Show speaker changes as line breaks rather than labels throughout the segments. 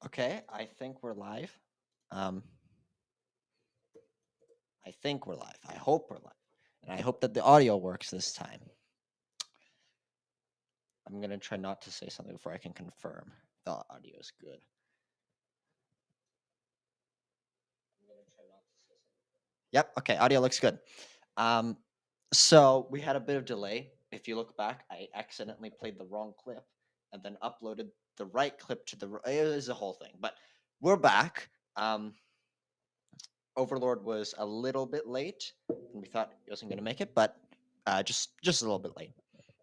Okay, I think we're live. Um, I think we're live. I hope we're live. And I hope that the audio works this time. I'm going to try not to say something before I can confirm the audio is good. Yep, okay, audio looks good. So we had a bit of delay. If you look back, I accidentally played the wrong clip and then uploaded the right clip to the. It was a whole thing, but we're back. Overlord was a little bit late, and we thought he wasn't going to make it, but just a little bit late.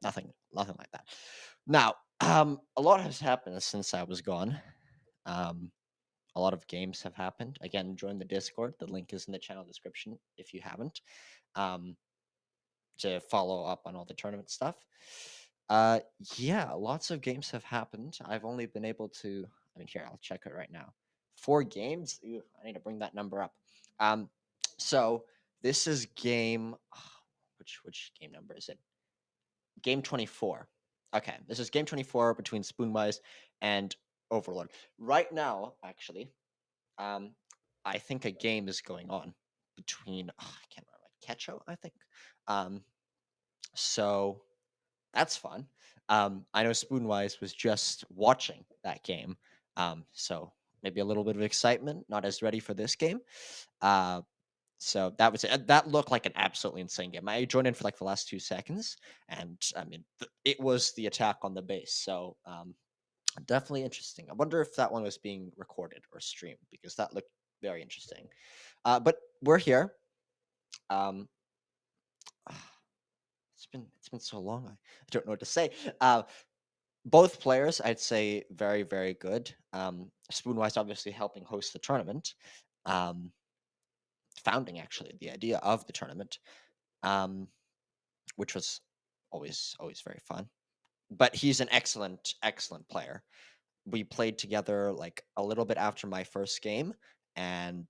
Nothing like that. Now, a lot has happened since I was gone. A lot of games have happened. Again, join the Discord. The link is in the channel description if you haven't. To follow up on all the tournament stuff. Yeah, lots of games have happened. I've only been able to. I mean, here I'll check it right now. 4 games. Ew, I need to bring that number up. So this is game. Which game number is it? Game 24. Okay, this is game 24 between Spoonwise and Overlord. Right now, actually, I think a game is going on between I can't remember Ketcho, I think. So that's fun. I know Spoonwise was just watching that game, so maybe a little bit of excitement. Not as ready for this game. So that was it. That looked like an absolutely insane game. I joined in for like the last 2 seconds, and I mean, it was the attack on the base. So definitely interesting. I wonder if that one was being recorded or streamed because that looked very interesting. But we're here. Um, it's been so long. I don't know what to say. Both players, I'd say, very good. Spoonwise obviously helping host the tournament. Founding actually the idea of the tournament. Which was always very fun. But he's an excellent player. We played together like a little bit after my first game, and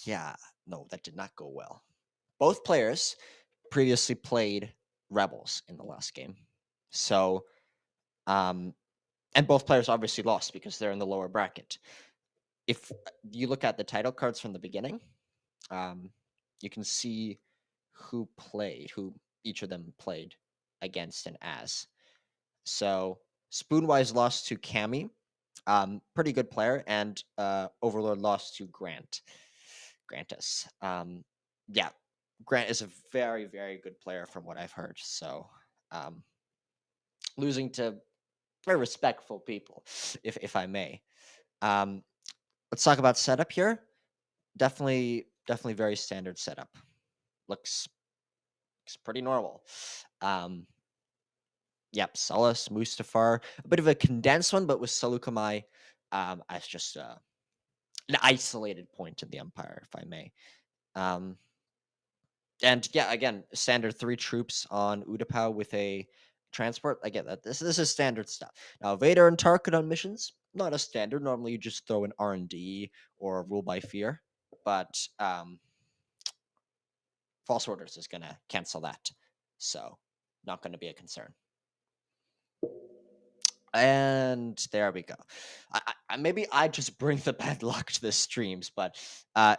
yeah, no, that did not go well. Both players previously played Rebels in the last game, so and both players obviously lost because they're in the lower bracket. If you look at the title cards from the beginning, you can see who each of them played against and as. So Spoonwise lost to Cammy, pretty good player, and Overlord lost to Grantus. Yeah, Grant is a very good player from what I've heard. So losing to very respectful people, if I may. Um, let's talk about setup here. Definitely very standard setup. Looks pretty normal. Yep, Solus, Mustafar, a bit of a condensed one, but with Salukamai as just an isolated point in the Empire, if I may. And yeah, again, standard 3 troops on Utapau with a transport. I get that. This is standard stuff. Now, Vader and Tarkin on missions, not a standard. Normally, you just throw an R&D or a rule by fear, but False Orders is gonna cancel that, so not going to be a concern. And there we go. Maybe I just bring the bad luck to the streams, but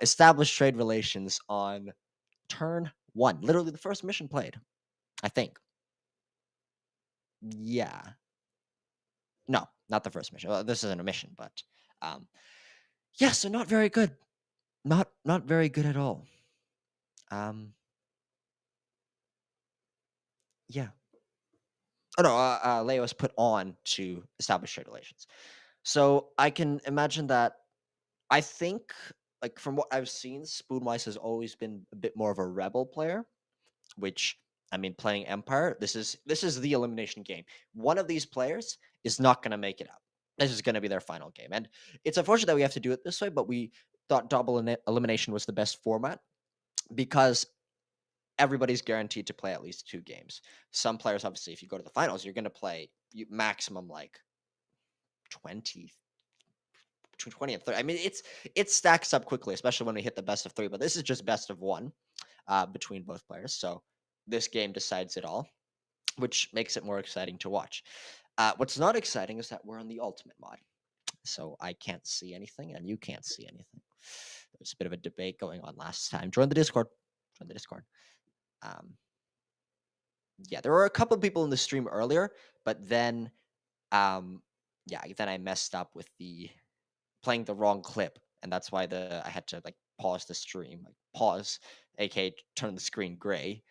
establish trade relations on turn 1. Literally the first mission played, I think. Yeah. No, not the first mission. Well, this isn't a mission, but yeah, so not very good. Not very good at all. Yeah. Oh no, Leo was put on to establish trade relations. So I can imagine that. I think, like from what I've seen, Spoonwise has always been a bit more of a rebel player. Which, I mean, playing Empire, this is the elimination game. One of these players is not going to make it up. This is going to be their final game, and it's unfortunate that we have to do it this way. But we thought double elimination was the best format because everybody's guaranteed to play at least 2 games. Some players, obviously, if you go to the finals, you're going to play maximum like 20 between 20 and 30. I mean, it stacks up quickly, especially when we hit the best of 3. But this is just best of 1 between both players. So this game decides it all, which makes it more exciting to watch. What's not exciting is that we're on the ultimate mod. so I can't see anything, and you can't see anything. There's a bit of a debate going on last time. Join the Discord. Join the Discord. Um, yeah, there were a couple of people in the stream earlier, but then, yeah, then I messed up with the playing the wrong clip, and that's why I had to like pause the stream, like pause, aka turn the screen gray,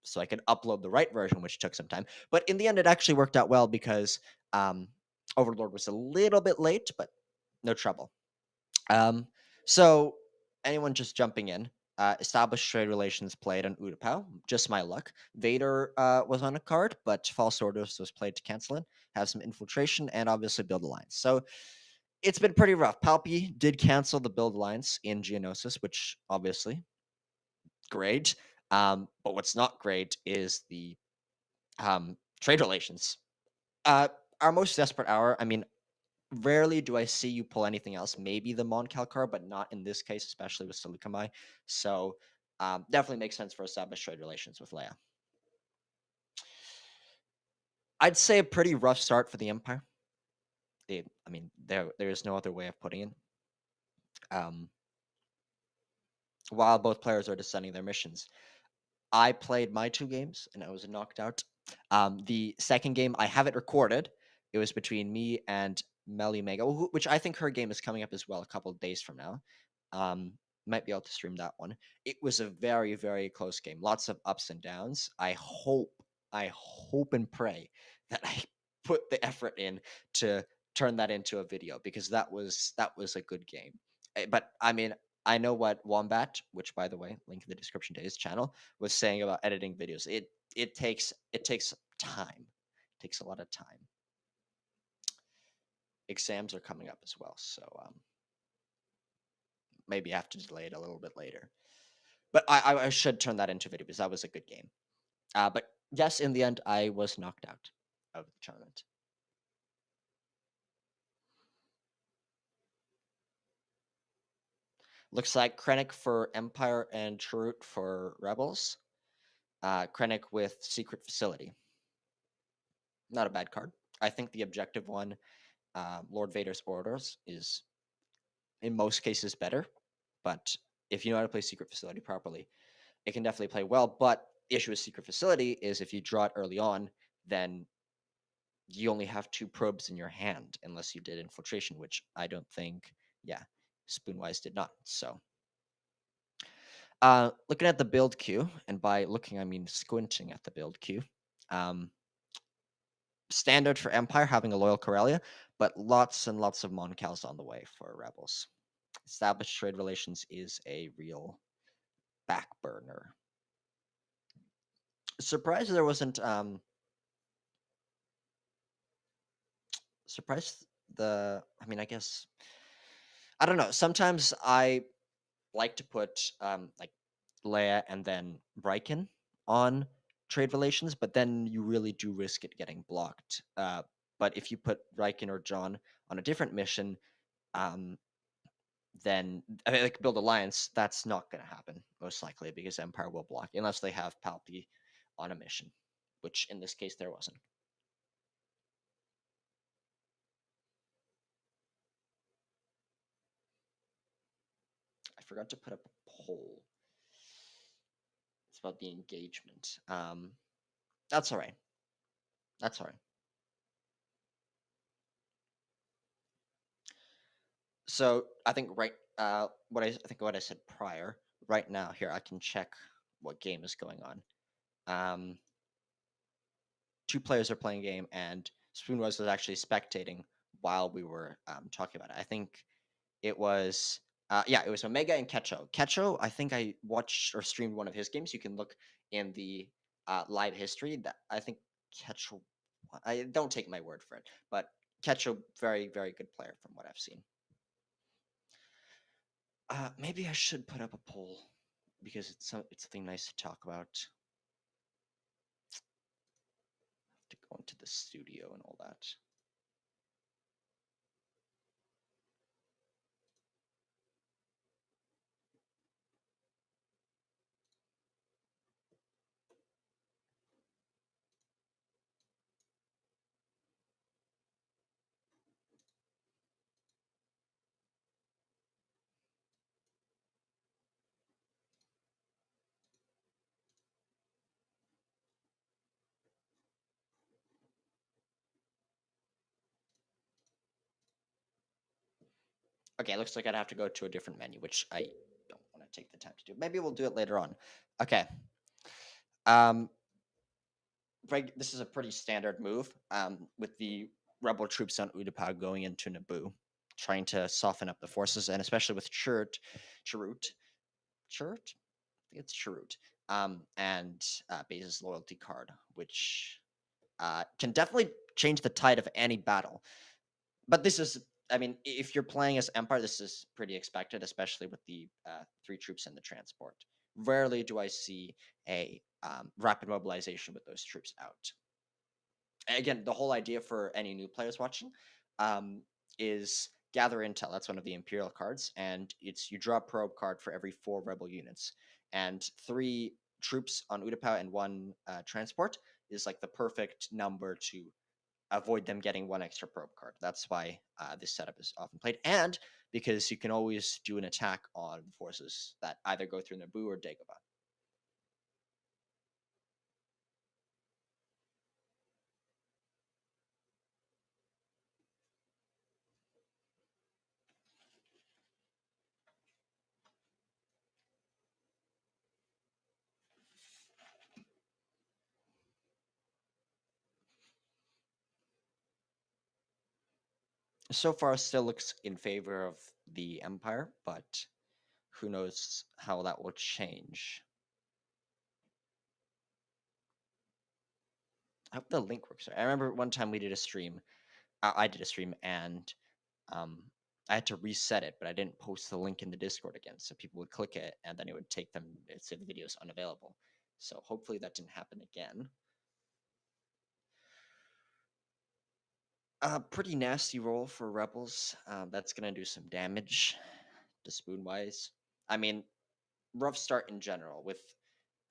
so I could upload the right version, which took some time. But in the end, it actually worked out well because um, Overlord was a little bit late, but no trouble. So anyone just jumping in, established trade relations played on Utapau. Just my luck. Vader was on a card, but False Orders was played to cancel it. Have some infiltration and obviously build alliance. So it's been pretty rough. Palpy did cancel the build alliance in Geonosis, which obviously great. But what's not great is the trade relations. Our most desperate hour. I mean, rarely do I see you pull anything else. Maybe the Moncal card, but not in this case, especially with Salukamai. So definitely makes sense for established trade relations with Leia. I'd say a pretty rough start for the Empire. I mean, there is no other way of putting it. While both players are descending their missions, I played my 2 games and I was knocked out. The second game, I have it recorded. It was between me and Melly Mega, which I think her game is coming up as well a couple of days from now. Might be able to stream that one. It was a very, very close game. Lots of ups and downs. I hope and pray that I put the effort in to turn that into a video because that was a good game. But I mean, I know what Wombat, which by the way, link in the description to his channel, was saying about editing videos. It takes time. It takes a lot of time. Exams are coming up as well, so maybe I have to delay it a little bit later. But I should turn that into video because that was a good game. But yes, in the end, I was knocked out of the tournament. Looks like Krennic for Empire and Chirrut for Rebels. Krennic with Secret Facility. Not a bad card. I think the objective one, Lord Vader's Orders, is in most cases better. But if you know how to play Secret Facility properly, it can definitely play well. But the issue with Secret Facility is if you draw it early on, then you only have 2 probes in your hand unless you did infiltration, which I don't think, yeah, Spoonwise did not. So looking at the build queue, and by looking I mean squinting at the build queue, standard for Empire having a loyal Corellia, but lots and lots of Moncals on the way for Rebels. Established trade relations is a real back burner. Surprised there wasn't surprised I mean, I guess I don't know. Sometimes I like to put like Leia and then Riken on trade relations, but then you really do risk it getting blocked. But if you put Riken or John on a different mission, then I mean, like build alliance, that's not going to happen most likely because Empire will block unless they have Palpy on a mission, which in this case there wasn't. I forgot to put up a poll. It's about the engagement. That's all right. That's all right. So I think what I said prior. Right now, here I can check what game is going on. 2 players are playing a game, and Spoonwise was actually spectating while we were talking about it. I think it was it was Omega and Ketcho. Ketcho, I think I watched or streamed one of his games. You can look in the live history. That I think Ketcho. I don't take my word for it, but Ketcho, very very good player from what I've seen. Maybe I should put up a poll because it's something nice to talk about. To go into the studio and all that. Okay, looks like I'd have to go to a different menu, which I don't want to take the time to do. Maybe we'll do it later on. Okay. Um, this is a pretty standard move. With the rebel troops on Utapau going into Naboo, trying to soften up the forces, and especially with Chirrut, I think it's Chirrut, and Base's loyalty card, which can definitely change the tide of any battle. But this is, I mean, if you're playing as Empire, this is pretty expected, especially with the three troops and the transport. Rarely do I see a rapid mobilization with those troops out. Again, the whole idea for any new players watching um, is gather intel. That's one of the Imperial cards, and it's you draw a probe card for every 4 rebel units, and 3 troops on Utapau and 1 transport is like the perfect number to avoid them getting 1 extra probe card. That's why this setup is often played, and because you can always do an attack on forces that either go through Naboo or Dagobah. So far, still looks in favor of the Empire, but who knows how that will change. I hope the link works. I remember one time we did a stream. I did a stream and um, I had to reset it, but I didn't post the link in the Discord again, so people would click it and then it would take them. It said the video is unavailable. So hopefully that didn't happen again. Pretty nasty roll for rebels. That's gonna do some damage to Spoonwise. I mean, rough start in general with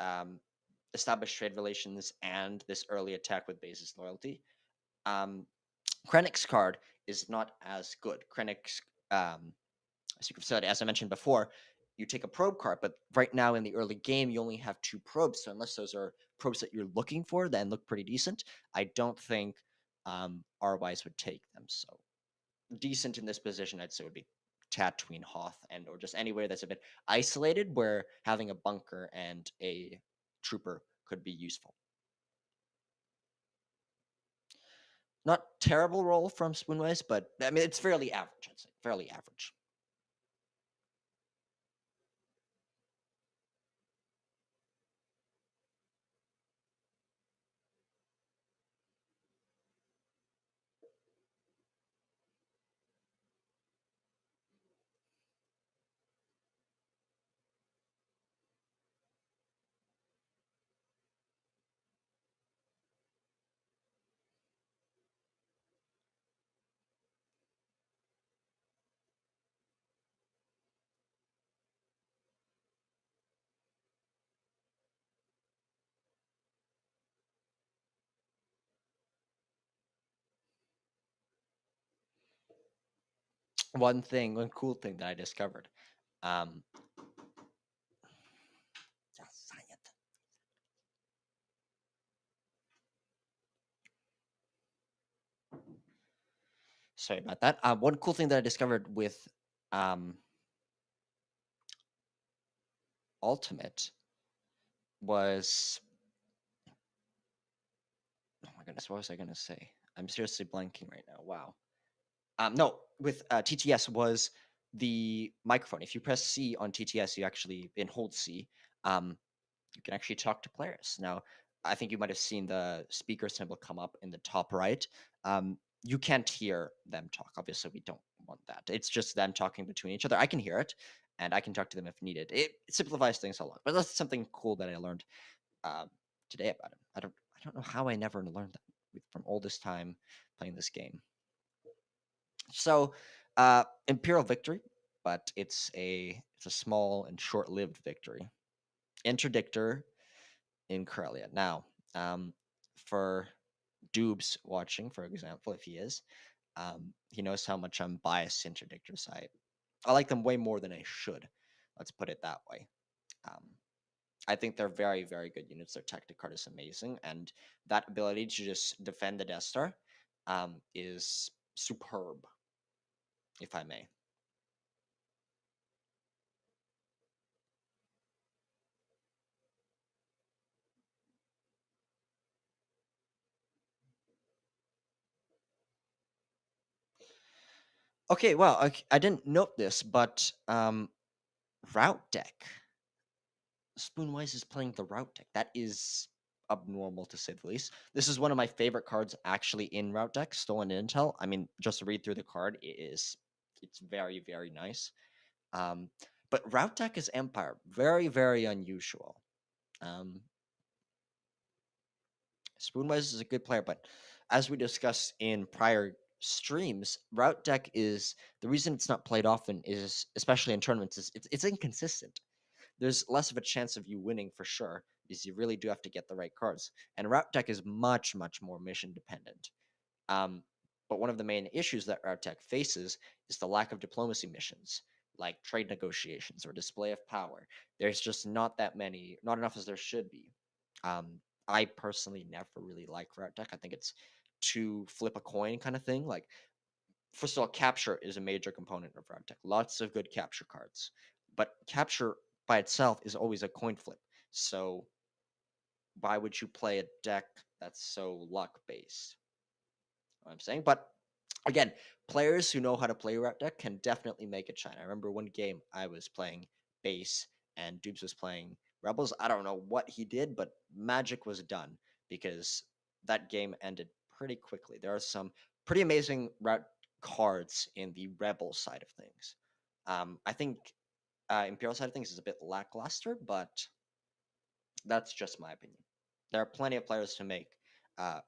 um, established trade relations and this early attack with Base's loyalty. Um, Krennic's card is not as good. Krennic's secret facility, as I mentioned before, you take a probe card, but right now in the early game, you only have 2 probes. So unless those are probes that you're looking for, then look pretty decent. I don't think R-Wise would take them. So decent in this position, I'd say would be Tatooine, Hoth, and or just anywhere that's a bit isolated where having a bunker and a trooper could be useful. Not terrible roll from Spoonwise, but I mean it's fairly average. I'd say fairly average. One cool thing that I discovered. Um, sorry about that. One cool thing that I discovered with um, Ultimate was, oh my goodness, what was I gonna say? I'm seriously blanking right now. Wow. No, with TTS was the microphone. If you press C on TTS, you actually in hold C, um, you can actually talk to players. Now, I think you might have seen the speaker symbol come up in the top right. You can't hear them talk. Obviously, we don't want that. It's just them talking between each other. I can hear it, and I can talk to them if needed. It simplifies things a lot. But that's something cool that I learned um, today about it. I don't know how I never learned that from all this time playing this game. So, Imperial victory, but it's a small and short-lived victory. Interdictor in Corellia. Now, for Doobs watching, for example, if he is, he knows how much I'm biased to interdictors. I like them way more than I should. Let's put it that way. Um, I think they're very, very good units. Their tactic card is amazing, and that ability to just defend the Death Star is superb, if I may. Okay, well, I didn't note this, but route deck. Spoonwise is playing the route deck. That is abnormal to say the least. This is one of my favorite cards actually in route deck, Stolen Intel. I mean, just to read through the card, it's very, very nice. Um, but route deck is Empire. Very, very unusual. Um, Spoonwise is a good player, but as we discussed in prior streams, route deck is the reason it's not played often is especially in tournaments is it's inconsistent. There's less of a chance of you winning for sure because you really do have to get the right cards. And route deck is much, much more mission dependent. Um, but one of the main issues that route deck faces is the lack of diplomacy missions, like trade negotiations or display of power. There's just not that many, not enough as there should be. I personally never really like route deck. I think it's too flip a coin kind of thing. Like, first of all, capture is a major component of route deck. Lots of good capture cards, but capture by itself is always a coin flip. So why would you play a deck that's so luck based? I'm saying, but again, players who know how to play route deck can definitely make it shine. I remember one game I was playing base and Dubes was playing rebels. I don't know what he did, but magic was done because that game ended pretty quickly. There are some pretty amazing route cards in the rebel side of things. I think Imperial side of things is a bit lackluster, but that's just my opinion. There are plenty of players to make uh,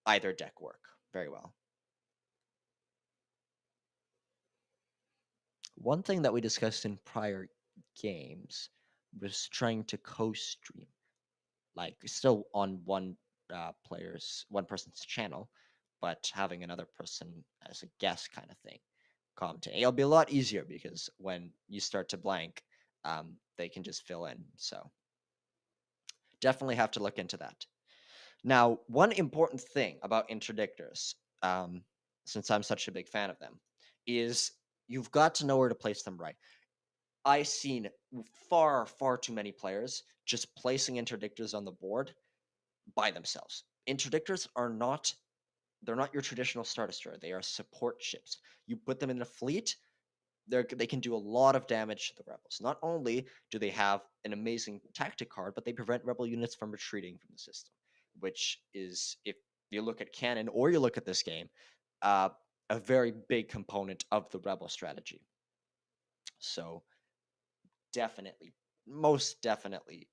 either deck work very well. One thing that we discussed in prior games was trying to co-stream, like still on one person's channel, but having another person as a guest kind of thing. Commenting. It'll be a lot easier because when you start to blank, they can just fill in. So definitely have to look into that. Now, one important thing about interdictors, um, since I'm such a big fan of them, is you've got to know where to place them right. I've seen far, far too many players just placing interdictors on the board by themselves. Interdictors are not they're not your traditional Star Destroyer. They are support ships. You put them in a fleet, they can do a lot of damage to the rebels. Not only do they have an amazing tactic card, but they prevent rebel units from retreating from the system, which is, if you look at canon or you look at this game, uh, a very big component of the rebel strategy. So definitely, most definitely,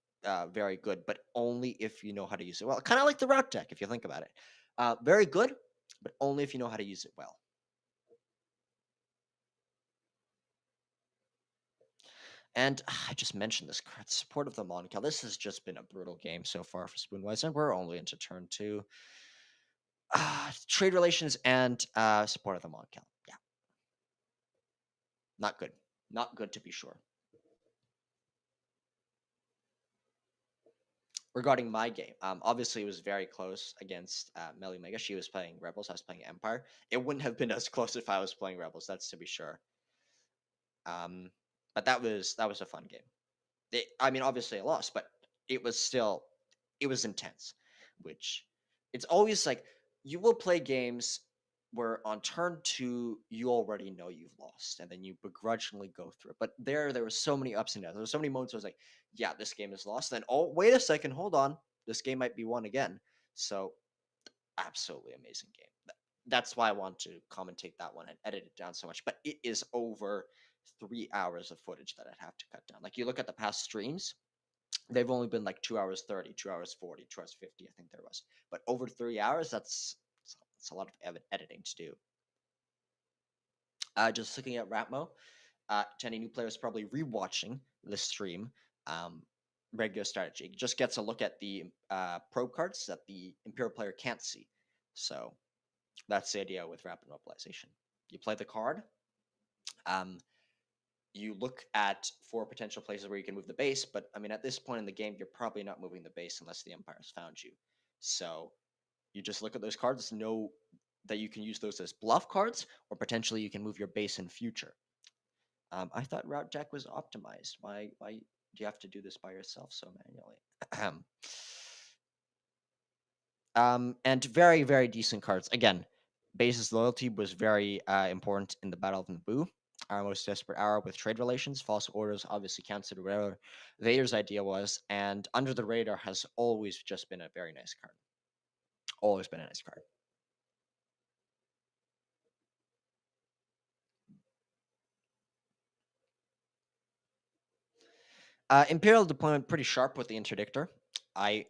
very good, but only if you know how to use it well. Kind of like the route deck, if you think about it. Very good, but only if you know how to use it well. And I just mentioned this card, support of the Moncal. This has just been a brutal game so far for Spoonwise, and we're only into turn two. Trade relations and support of the Moncal. Yeah, not good. Not good to be sure. Regarding my game, obviously it was very close against Melly Mega. She was playing Rebels, I was playing Empire. It wouldn't have been as close if I was playing Rebels, that's to be sure. Um, but that was a fun game. I mean, obviously I lost, but it was still it was intense. Which it's always like you will play games where on turn two you already know you've lost, and then you begrudgingly go through it. But there were so many ups and downs. There were so many moments where I was like, yeah, this game is lost. Then oh wait a second, hold on, this game might be won again. So absolutely amazing game. That's why I want to commentate that one and edit it down so much. But it is over 3 hours of footage that I'd have to cut down. Like you look at the past streams, they've only been like 2 hours 30, 2 hours 40, 2 hours 50, I think there was. But over 3 hours, that's a lot of editing to do. Just looking at Ratmo, to any new players probably rewatching the stream, um, regular strategy just gets a look at the probe cards that the Imperial player can't see. So that's the idea with rapid mobilization. You play the card, um, you look at four potential places where you can move the base, but I mean, at this point in the game, you're probably not moving the base unless the Empire's found you. So you just look at those cards, know that you can use those as bluff cards, or potentially you can move your base in future. I thought Route Deck was optimized. Why do you have to do this by yourself so manually? And very, very decent cards. Again, Base's loyalty was very important in the Battle of Naboo, our most desperate hour with trade relations. False orders obviously counted whatever Vader's idea was, and Under the Radar has always just been a very nice card. Always been a nice card. Imperial deployment pretty sharp with the interdictor. I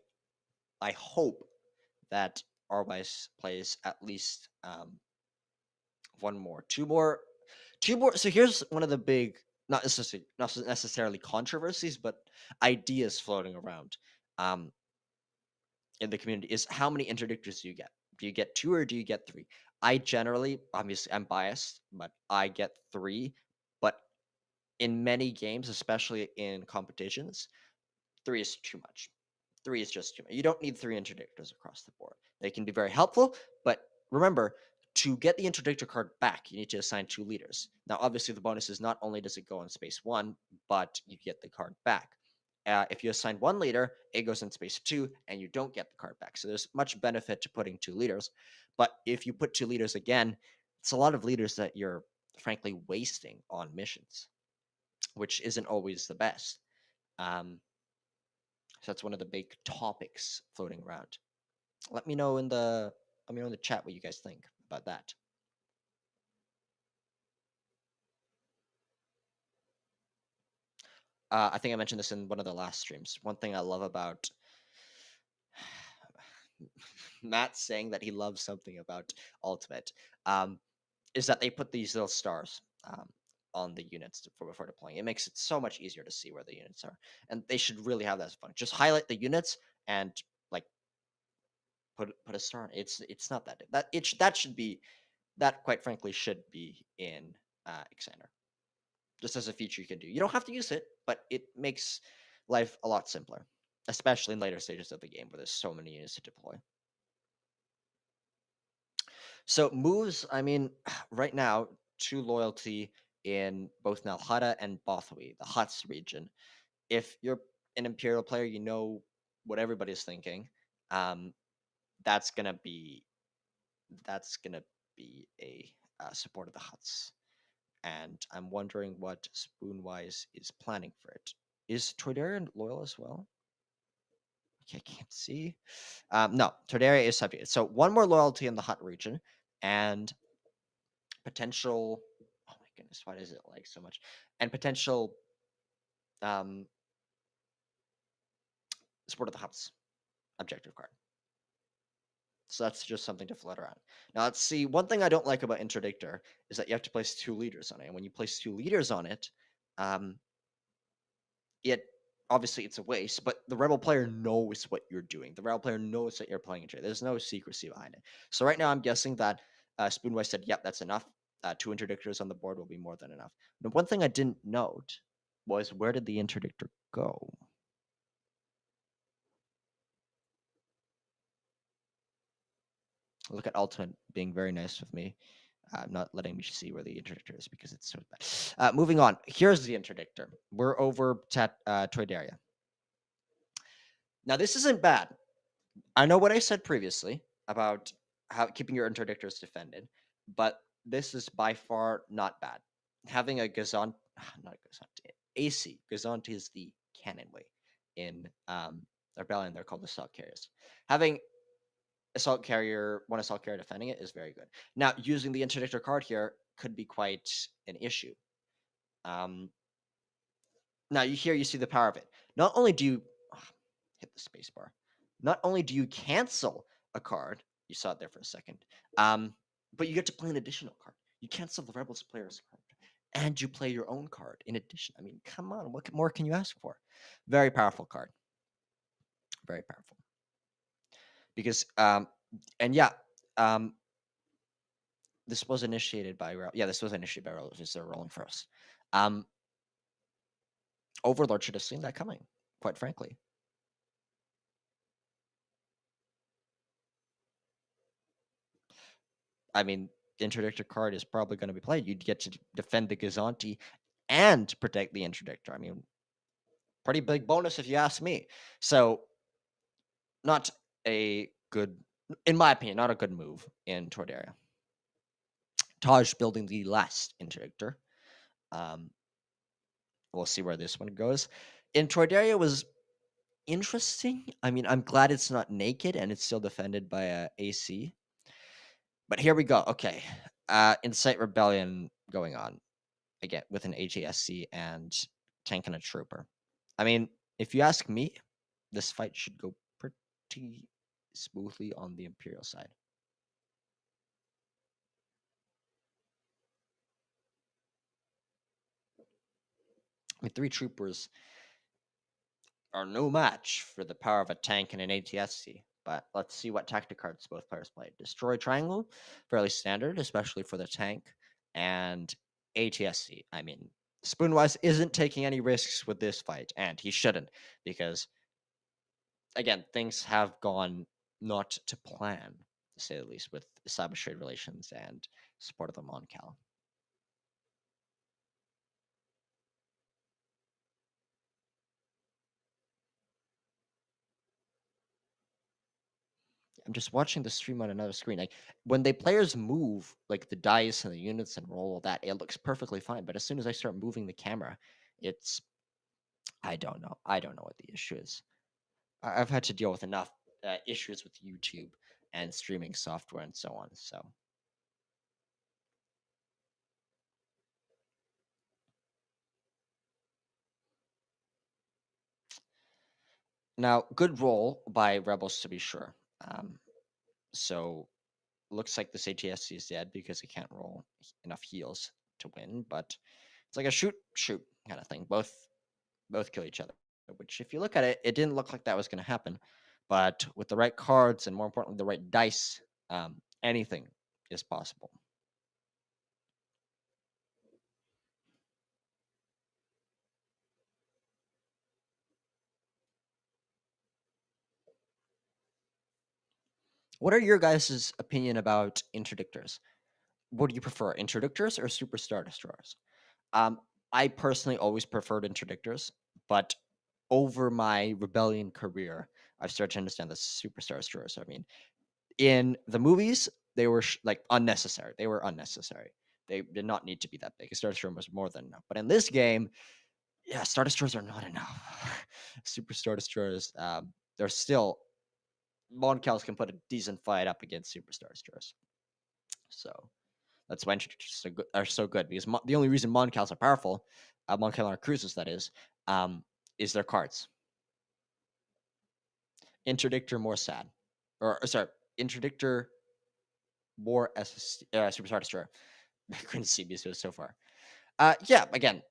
I hope that Arwise plays at least one more, two more. So here's one of the big, not necessarily controversies, but ideas floating around in the community is how many interdictors do you get? Do you get two or do you get three? I generally, obviously, I'm biased, but I get three. But in many games, especially in competitions, three is too much. Three is just too much. You don't need three interdictors across the board. They can be very helpful, but remember, to get the interdictor card back, you need to assign two leaders. Now, obviously, the bonus is not only does it go in space one, but you get the card back. If you assign one leader, it goes in space two, and you don't get the card back. So there's much benefit to putting two leaders. But if you put two leaders again, it's a lot of leaders that you're frankly wasting on missions, which isn't always the best. So that's one of the big topics floating around. Let me know in the chat what you guys think about that. I think I mentioned this in one of the last streams. One thing I love about Matt saying that he loves something about Ultimate is that they put these little stars on the units before deploying. It makes it so much easier to see where the units are, and they should really have that as fun. Just highlight the units and like put a star on it. It's not that should be that quite frankly should be in Xander. Just as a feature you can do. You don't have to use it, but it makes life a lot simpler, especially in later stages of the game where there's so many units to deploy. So moves, I mean, right now, two loyalty in both Nalhada and Bothwy, the Huts region. If you're an Imperial player, you know what everybody's thinking. Um, that's gonna be a support of the Huts, and I'm wondering what Spoonwise is planning for it. Is Toydarian loyal as well? Okay, I can't see. No, Toydaria is subject. So one more loyalty in the Hut region, and potential. Oh my goodness, why does it like so much? And potential um, support of the Huts objective card. So that's just something to float around. Now let's see. One thing I don't like about Interdictor is that you have to place two leaders on it. And when you place two leaders on it, um, it obviously it's a waste, but the rebel player knows what you're doing. The rebel player knows that you're playing a trade. There's no secrecy behind it. So right now I'm guessing that Spoonwise said, yep, that's enough. Two interdictors on the board will be more than enough. Now, one thing I didn't note was where did the interdictor go? Look at Ultimate being very nice with me. Not letting me see where the interdictor is because it's so bad. Moving on. Here's the interdictor. We're over Toydaria. Now, this isn't bad. I know what I said previously about how keeping your interdictors defended, but this is by far not bad. Having a Gazant, not a Gazant, AC. Gazant is the cannon way in Rebellion. They're called assault carriers. Having one assault carrier defending it is very good. Now, using the interdictor card here could be quite an issue. Now, you see the power of it. Not only do you hit the spacebar, not only do you cancel a card, you saw it there for a second, but you get to play an additional card. You cancel the Rebels player's card, and you play your own card in addition. I mean, come on, what more can you ask for? Very powerful card. Very powerful. Because, and yeah, this was initiated by this was initiated by Rebels. They're rolling first. Overlord should have seen that coming, quite frankly. I mean, the interdictor card is probably going to be played. You'd get to defend the Gazanti and protect the interdictor. I mean, pretty big bonus if you ask me. So, not a good, in my opinion, not a good move in Toydaria. Sabotage building the last interdictor. Um, we'll see where this one goes. In Troidaria was interesting. I mean, I'm glad it's not naked and it's still defended by a AC. But here we go. Okay. Incite Rebellion going on again with an AGSC and tank and a trooper. I mean, if you ask me, this fight should go pretty smoothly on the Imperial side. I mean, 3 troopers are no match for the power of a tank and an ATSC. But let's see what tactic cards both players play. Destroy Triangle, fairly standard, especially for the tank, and ATSC. I mean, Spoonwise isn't taking any risks with this fight, and he shouldn't, because, again, things have gone not to plan, to say the least, with established trade relations and support of the Moncal. I'm just watching the stream on another screen. Like when the players move, like the dice and the units and roll all that, it looks perfectly fine. But as soon as I start moving the camera, it's I don't know. I don't know what the issue is. I've had to deal with enough issues with YouTube and streaming software and so on. So now, good roll by Rebels to be sure. So looks like this ATSC is dead because it can't roll enough heals to win. But it's like a shoot kind of thing. Both kill each other. Which, if you look at it, it didn't look like that was going to happen. But with the right cards and more importantly, the right dice, anything is possible. What are your guys' opinion about interdictors? What do you prefer, interdictors or superstar destroyers? Um, I personally always preferred interdictors, but over my rebellion career, I've started to understand the superstar destroyers. I mean, in the movies, they were like unnecessary. They were unnecessary. They did not need to be that big. A Star Destroyer was more than enough. But in this game, yeah, Star Destroyers are not enough. Super Star Destroyers, they're still Moncals can put a decent fight up against Super Star Destroyers. So that's why interdictors are so good because the only reason Moncals are powerful, Moncal cruisers that is their cards. Interdictor more sad, or sorry, interdictor more as Superstar Destroyer. I couldn't see me so far. Yeah, again,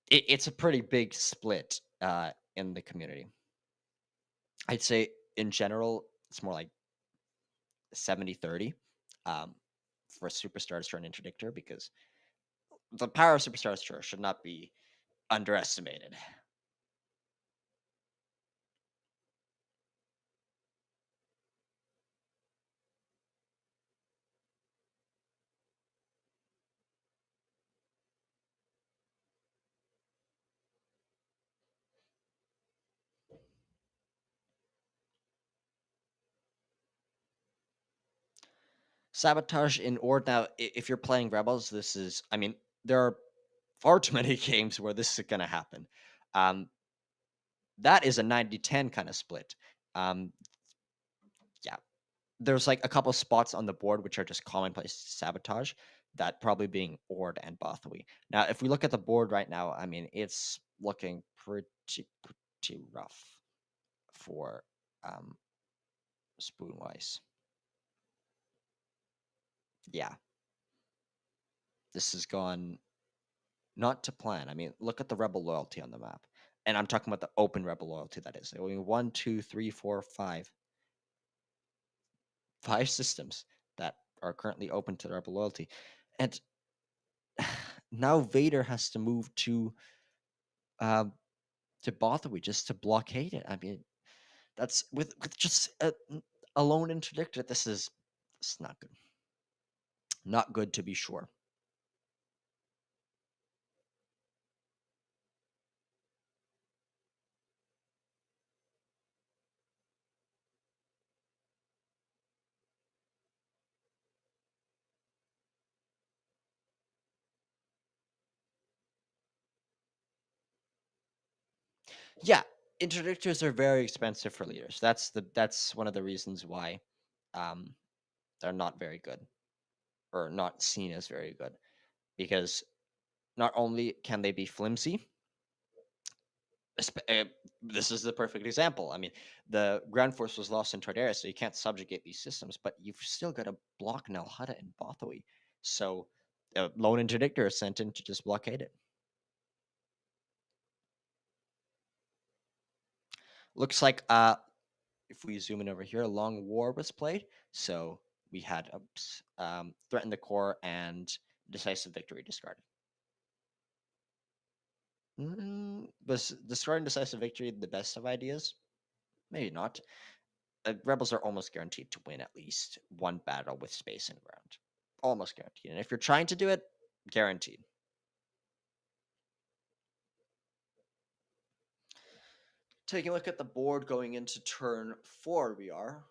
it's a pretty big split in the community. I'd say in general, it's more like 70-30 for Superstar Destroyer and Interdictor because the power of Superstar Destroyer should not be underestimated. Sabotage in Ord. Now, if you're playing Rebels, this is, I mean, there are far too many games where this is going to happen. That is a 90-10 kind of split. Yeah, there's like a couple spots on the board which are just commonplace sabotage, that probably being Ord and Bothwy. Now, if we look at the board right now, I mean, it's looking pretty rough for Spoonwise. Yeah, this has gone not to plan. I mean, look at the rebel loyalty on the map. And I'm talking about the open rebel loyalty, that is. I mean, 1, 2, 3, 4, 5 systems that are currently open to rebel loyalty. And now Vader has to move um, to Bothawui just to blockade it. I mean, that's with just a lone interdictor. This is not good. Not good to be sure. Yeah, interdictors are very expensive for leaders. That's one of the reasons why um, they're not very good or not seen as very good because not only can they be flimsy, this is the perfect example. I mean, the ground force was lost in Tardera, so you can't subjugate these systems, but you've still got to block Nalhutta and Bothawi. So a lone interdictor is sent in to just blockade it. Looks like if we zoom in over here, a long war was played. So we had threaten the core and decisive victory discarded. Was discarding decisive victory the best of ideas? Maybe not. Rebels are almost guaranteed to win at least one battle with space and ground. Almost guaranteed. And if you're trying to do it, guaranteed. Taking a look at the board going into turn 4, we are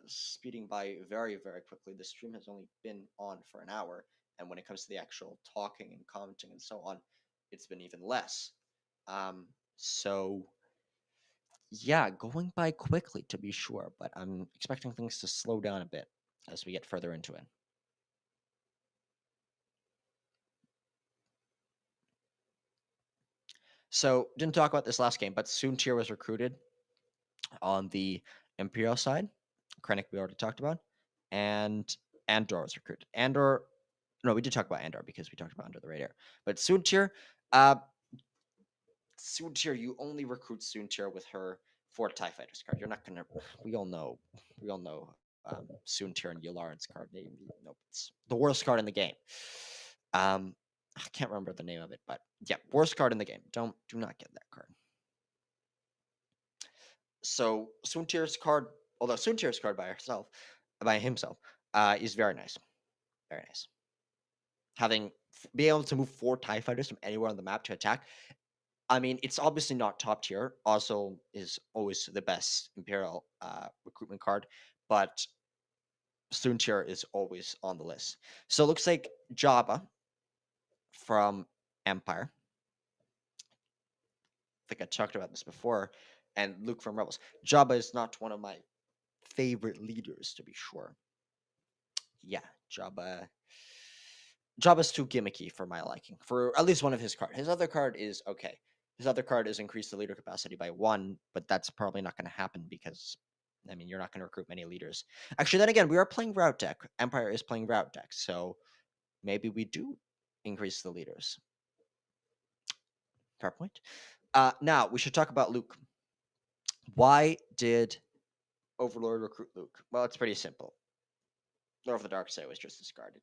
speeding by very, very quickly. The stream has only been on for an hour, and when it comes to the actual talking and commenting and so on, it's been even less. So yeah, going by quickly to be sure, but I'm expecting things to slow down a bit as we get further into it. So didn't talk about this last game, but Soontir was recruited on the Imperial side. Krennic we already talked about, and Andor was recruited. Andor, no, we did talk about Andor because we talked about Under the Radar. But Soontir, uh, Soontir, you only recruit Soontir with her 4 TIE Fighters card. You're not gonna. We all know. Soontir and Yularen's card. Nope, it's the worst card in the game. I can't remember the name of it, but yeah, worst card in the game. Do not get that card. So Soontir's card, although Soontir's card by himself, is very nice. Very nice. Having be able to move 4 TIE fighters from anywhere on the map to attack. I mean, it's obviously not top tier. Also, is always the best Imperial recruitment card, but Soontir is always on the list. So it looks like Jabba from Empire. I think I talked about this before, and Luke from Rebels. Jabba is not one of my favorite leaders, to be sure. Yeah, Jabba. Jabba's too gimmicky for my liking. For at least one of his cards. His other card is okay. His other card is increase the leader capacity by 1, but that's probably not going to happen because, I mean, you're not going to recruit many leaders. Actually, then again, we are playing route deck. Empire is playing route deck, so maybe we do increase the leaders. Fair point. Now we should talk about Luke. Why did Overlord recruit Luke? Well, it's pretty simple. Lord of the Dark Side was just discarded.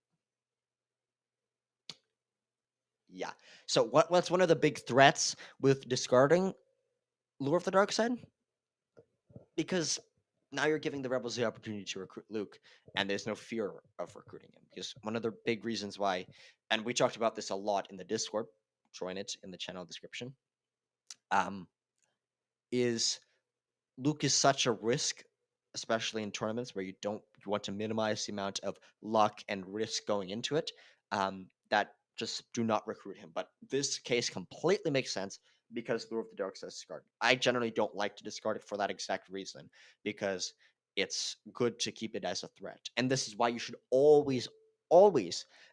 Yeah. So what's one of the big threats with discarding Lord of the Dark Side? Because now you're giving the rebels the opportunity to recruit Luke, and there's no fear of recruiting him. Because one of the big reasons why, and we talked about this a lot in the Discord, join it in the channel description, um, is Luke is such a risk, especially in tournaments where you want to minimize the amount of luck and risk going into it. That just do not recruit him. But this case completely makes sense because Lure of the Dark Side is discarded. I generally don't like to discard it for that exact reason because it's good to keep it as a threat. And this is why you should always,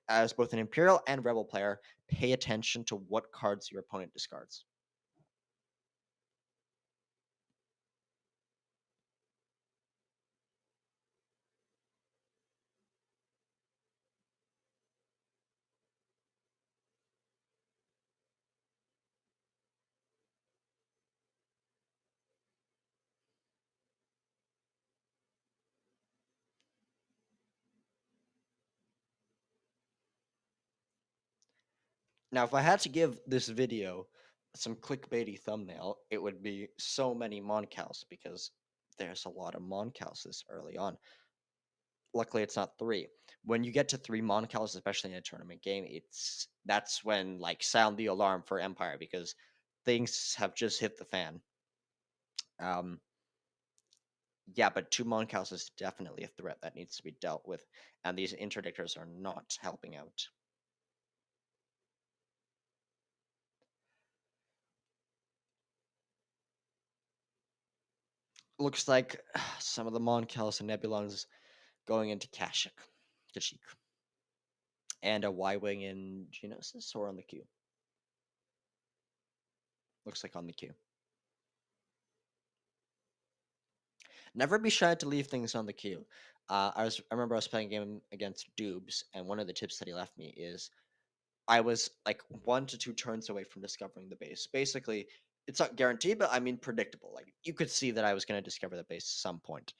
as both an Imperial and Rebel player, pay attention to what cards your opponent discards. Now, if I had to give this video some clickbaity thumbnail, it would be so many Moncals because there's a lot of Moncals this early on. Luckily, it's not 3. When you get to 3 Moncals, especially in a tournament game, that's when like sound the alarm for Empire because things have just hit the fan. Um, yeah, but 2 Moncals is definitely a threat that needs to be dealt with, and these interdictors are not helping out. Looks like some of the Monkels and Nebulons going into Kashyyyk. And a Y-Wing in Geonosis or on the queue? Looks like on the queue. Never be shy to leave things on the queue. I remember I was playing a game against Dubes, and one of the tips that he left me is I was like 1 to 2 turns away from discovering the base. Basically, it's not guaranteed, but I mean predictable. Like you could see that I was going to discover the base at some point.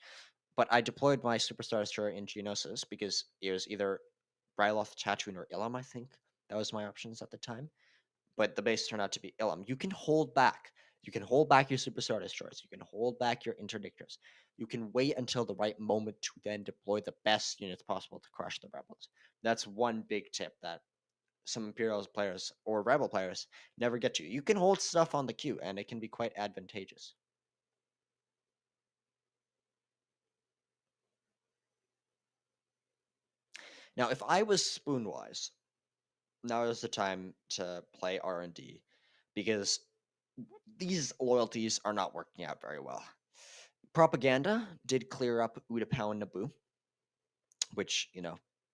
But I deployed my Superstar Destroyer in Geonosis because it was either Bryloth, Tatooine, or Ilum, I think. That was my options at the time. But the base turned out to be Ilum. You can hold back. You can hold back your Superstar Destroyers. You can hold back your Interdictors. You can wait until the right moment to then deploy the best units possible to crush the Rebels. That's one big tip that some Imperial players or Rebel players never get to. You can hold stuff on the queue, and it can be quite advantageous. Now, if I was Spoonwise, now is the time to play R&D because these loyalties are not working out very well. Propaganda did clear up Utapau and Naboo, which,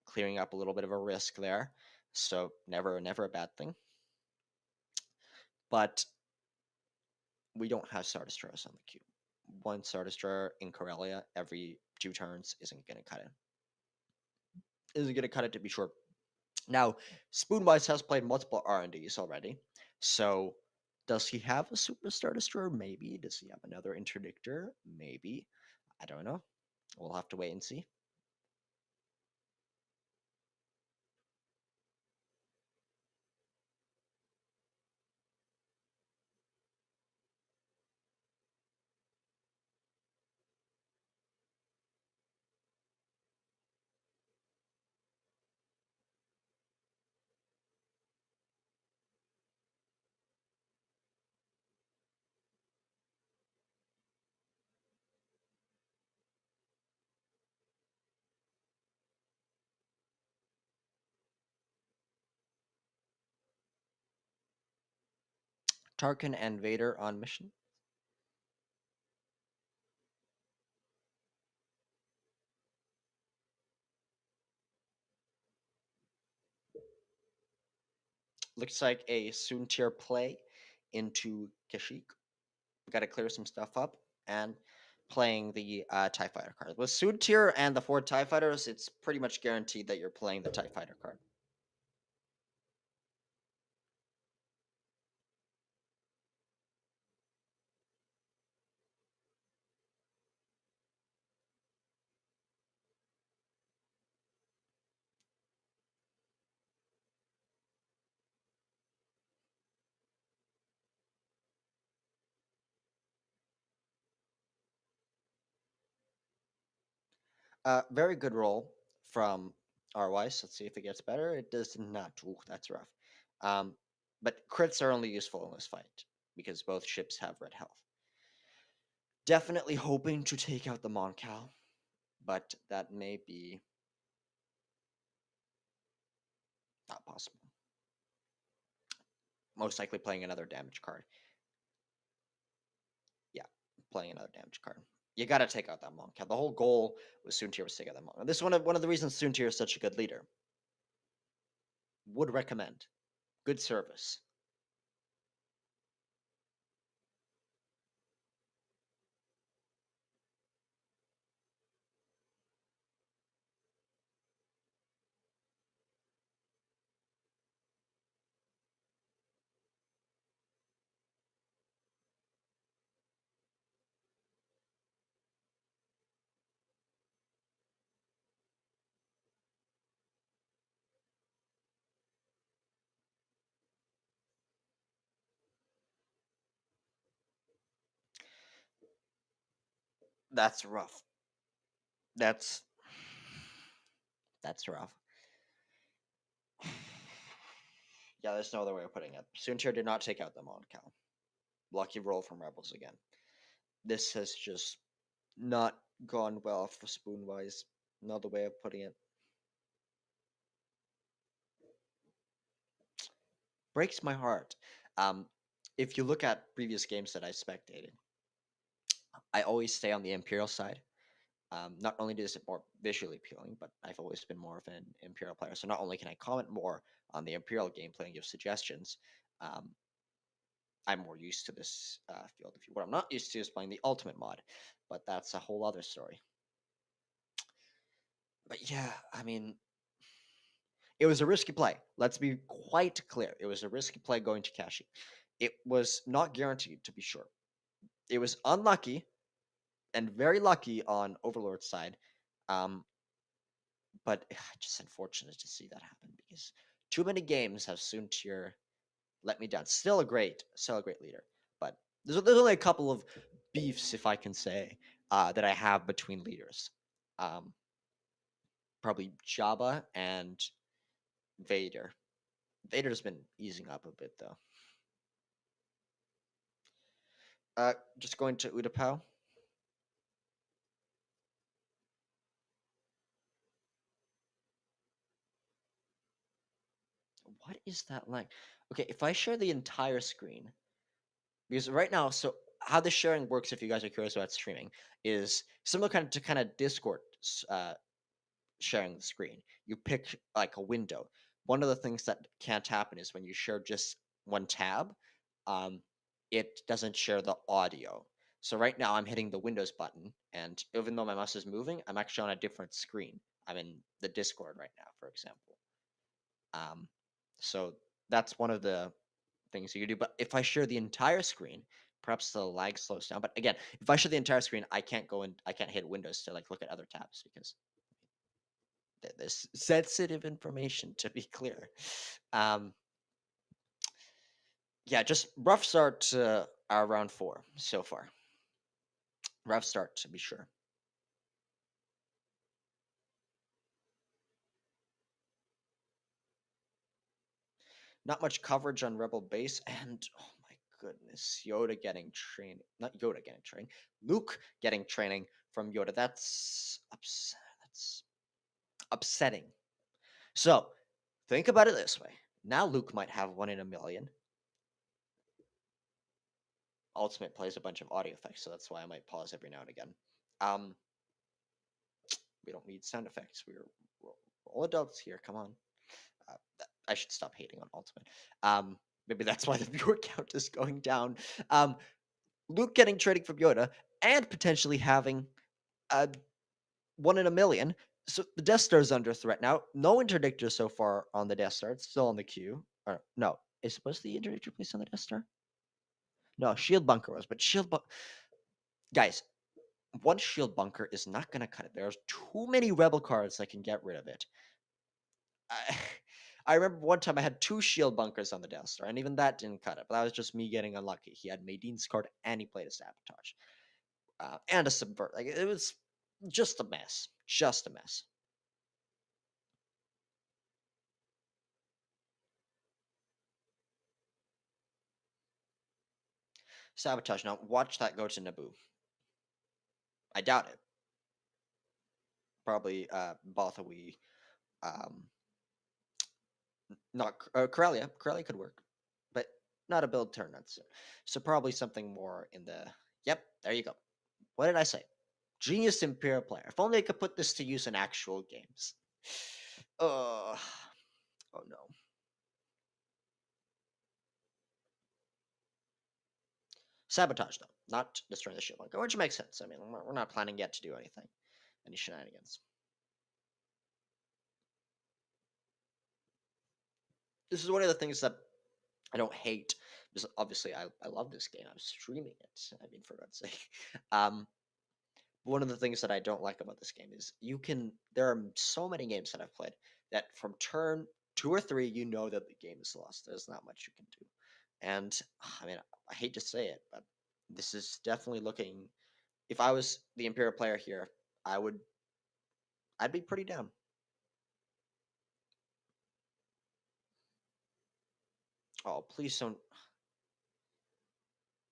clearing up a little bit of a risk there. So never a bad thing. But we don't have Star Destroyers on the queue. One Star Destroyer in Corellia every 2 turns isn't going to cut it. Isn't going to cut it, to be sure. Now, Spoonwise has played multiple R&Ds already, so does he have a Superstar Destroyer? Maybe. Does he have another Interdictor? Maybe. I don't know. We'll have to wait and see. Tarkin and Vader on mission. Looks like a Soontir play into Kashyyyk. We got to clear some stuff up and playing the TIE Fighter card. With Soontir and the 4 TIE Fighters, it's pretty much guaranteed that you're playing the TIE Fighter card. Very good roll from R-Wise. Let's see if it gets better. It does not. Ooh, that's rough. But crits are only useful in this fight because both ships have red health. Definitely hoping to take out the Moncal, but that may be not possible. Most likely playing another damage card. Yeah, playing another damage card. You got to take out that Moncal. The whole goal with Soontir was to take out that Moncal. This is one of the reasons Soontir is such a good leader. Would recommend. Good service. That's rough. That's rough. Yeah, there's no other way of putting it. Soontir did not take out the Moncal. Lucky roll from Rebels again. This has just not gone well for Spoonwise. Another way of putting it. Breaks my heart. If you look at previous games that I spectated, I always stay on the Imperial side. Not only is it more visually appealing, but I've always been more of an Imperial player. So not only can I comment more on the Imperial gameplay and give suggestions, um, I'm more used to this field of view. What I'm not used to is playing the Ultimate mod, but that's a whole other story. But yeah, I mean, it was a risky play. Let's be quite clear. It was a risky play going to Kashi. It was not guaranteed, to be sure. It was unlucky and very lucky on Overlord's side. Um, but just unfortunate to see that happen because too many games have Soontier let me down. Still a great leader, but there's only a couple of beefs, if I can say, that I have between leaders. Um, Probably Jabba and Vader. Vader's been easing up a bit though. Just going to Utapau. What is that like? Okay, if I share the entire screen, because right now, so how the sharing works, if you guys are curious about streaming, is similar kind of Discord sharing the screen. You pick like a window. One of the things that can't happen is when you share just one tab, um, it doesn't share the audio. So right now I'm hitting the Windows button, and even though my mouse is moving, I'm actually on a different screen. I'm in the Discord right now, for example. Um, so that's one of the things you can do. But if I share the entire screen, perhaps the lag slows down. But again, if I share the entire screen, I can't go in. I can't hit Windows to like look at other tabs because this sensitive information. To be clear, um, yeah, just rough start to our round 4 so far. Rough start to be sure. Not much coverage on Rebel base, and oh my goodness, Yoda getting training. Not Yoda getting training. Luke getting training from Yoda. That's upsetting. So think about it this way. Now Luke might have 1 in a million. Ultimate plays a bunch of audio effects, so that's why I might pause every now and again. Um, we don't need sound effects. We're all adults here. Come on. I should stop hating on Ultimate. Maybe that's why the viewer count is going down. Luke getting trading from Yoda and potentially having a 1 in a million. So the Death Star is under threat now. No interdictor so far on the Death Star. It's still on the queue. Or no, was the interdictor placed on the Death Star? No, Shield Bunker was, but guys, one Shield Bunker is not gonna cut it. There's too many Rebel cards that can get rid of it. I, I remember one time I had 2 Shield Bunkers on the Death Star, and even that didn't cut it. But that was just me getting unlucky. He had Madine's card, and he played a Sabotage, and a Subvert. Like it was just a mess. Just a mess. Sabotage. Now watch that go to Naboo. I doubt it. Probably Bothawi. Um, Not Corellia. Corellia could work, but not a build turn. So probably something more in the. Yep, there you go. What did I say? Genius Imperial player. If only I could put this to use in actual games. Oh, oh no. Sabotage though, not destroy the ship bunker, which makes sense. I mean, we're not planning yet to do anything, any shenanigans. This is one of the things that I don't hate. Because obviously, I love this game. I'm streaming it. I mean, for God's sake. Um, one of the things that I don't like about this game is there are so many games that I've played that from turn 2 or 3, you know that the game is lost. There's not much you can do. And I mean, I hate to say it, but this is definitely looking. If I was the Imperial player here, I'd be pretty down. Oh, please don't.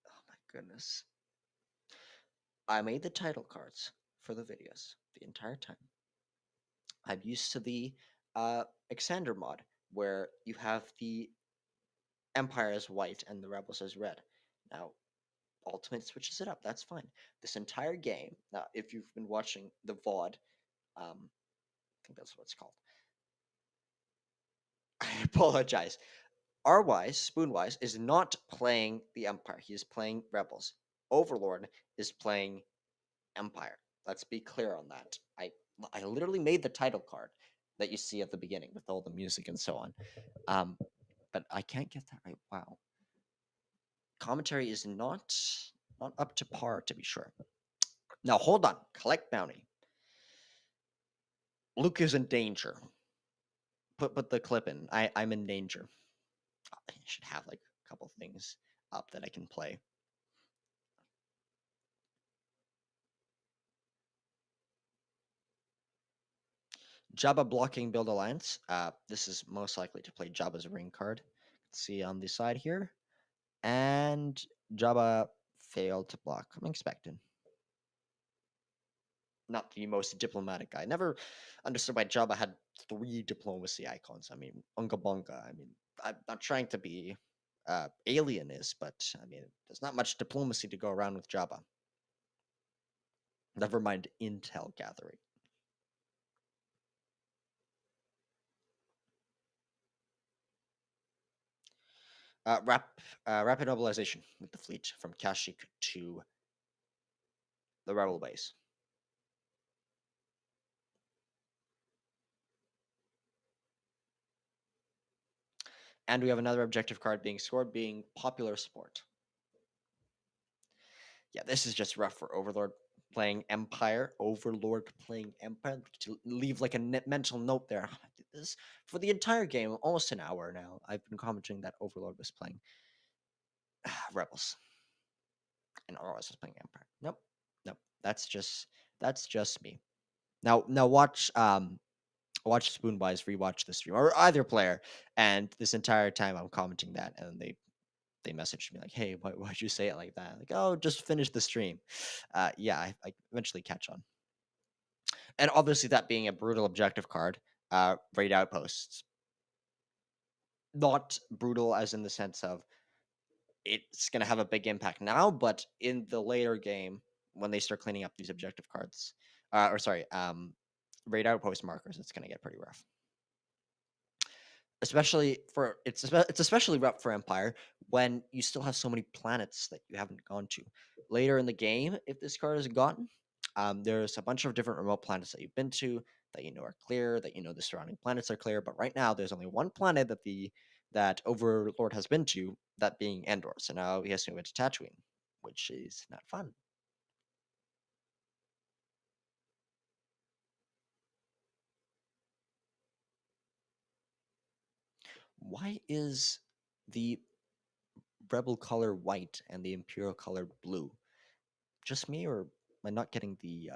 Oh my goodness. I made the title cards for the videos the entire time. I'm used to the Exander mod, where you have the Empire as white and the Rebels as red. Now, Ultimate switches it up. That's fine. This entire game, now, if you've been watching the VOD, I think that's what it's called. I apologize. R-Wise, Spoonwise, is not playing the Empire. He is playing Rebels. Overlord is playing Empire. Let's be clear on that. I literally made the title card that you see at the beginning with all the music and so on. But I can't get that right. Wow. Commentary is not up to par, to be sure. Now hold on. Collect bounty. Luke is in danger. Put the clip in. I'm in danger. I should have like a couple things up that I can play. Jabba blocking build alliance. This is most likely to play Jabba's ring card. See on the side here. And Jabba failed to block. I'm expecting. Not the most diplomatic guy. Never understood why Jabba had 3 diplomacy icons. I mean, Unga Bunga. I mean, I'm not trying to be alienist, but I mean, there's not much diplomacy to go around with Jabba. Never mind intel gathering. Rapid mobilization with the fleet from Kashyyyk to the rebel base. And we have another objective card being scored, being popular support. Yeah, this is just rough for Overlord playing Empire. Overlord playing Empire. To leave like a mental note there. I did this for the entire game, almost an hour now. I've been commenting that Overlord was playing Rebels, and ROS was playing Empire. Nope, nope. That's just me. Now watch Spoonwise rewatch the stream or either player, and this entire time I'm commenting that, and they messaged me like, "Hey, why'd you say it like that?" Like, "Oh, just finish the stream." Yeah, I eventually catch on, and obviously that being a brutal objective card, raid outposts, not brutal as in the sense of it's gonna have a big impact now, but in the later game when they start cleaning up these objective cards, or sorry, raid outpost markers, it's gonna get pretty rough. Especially for it's especially rough for Empire when you still have so many planets that you haven't gone to. Later in the game, if this card is gotten, there's a bunch of different remote planets that you've been to that you know are clear, that you know the surrounding planets are clear. But right now, there's only one planet that Overlord has been to, that being Endor. So now he has to move to Tatooine, which is not fun. Why is the rebel color white and the imperial color blue? Just me, or am I not getting the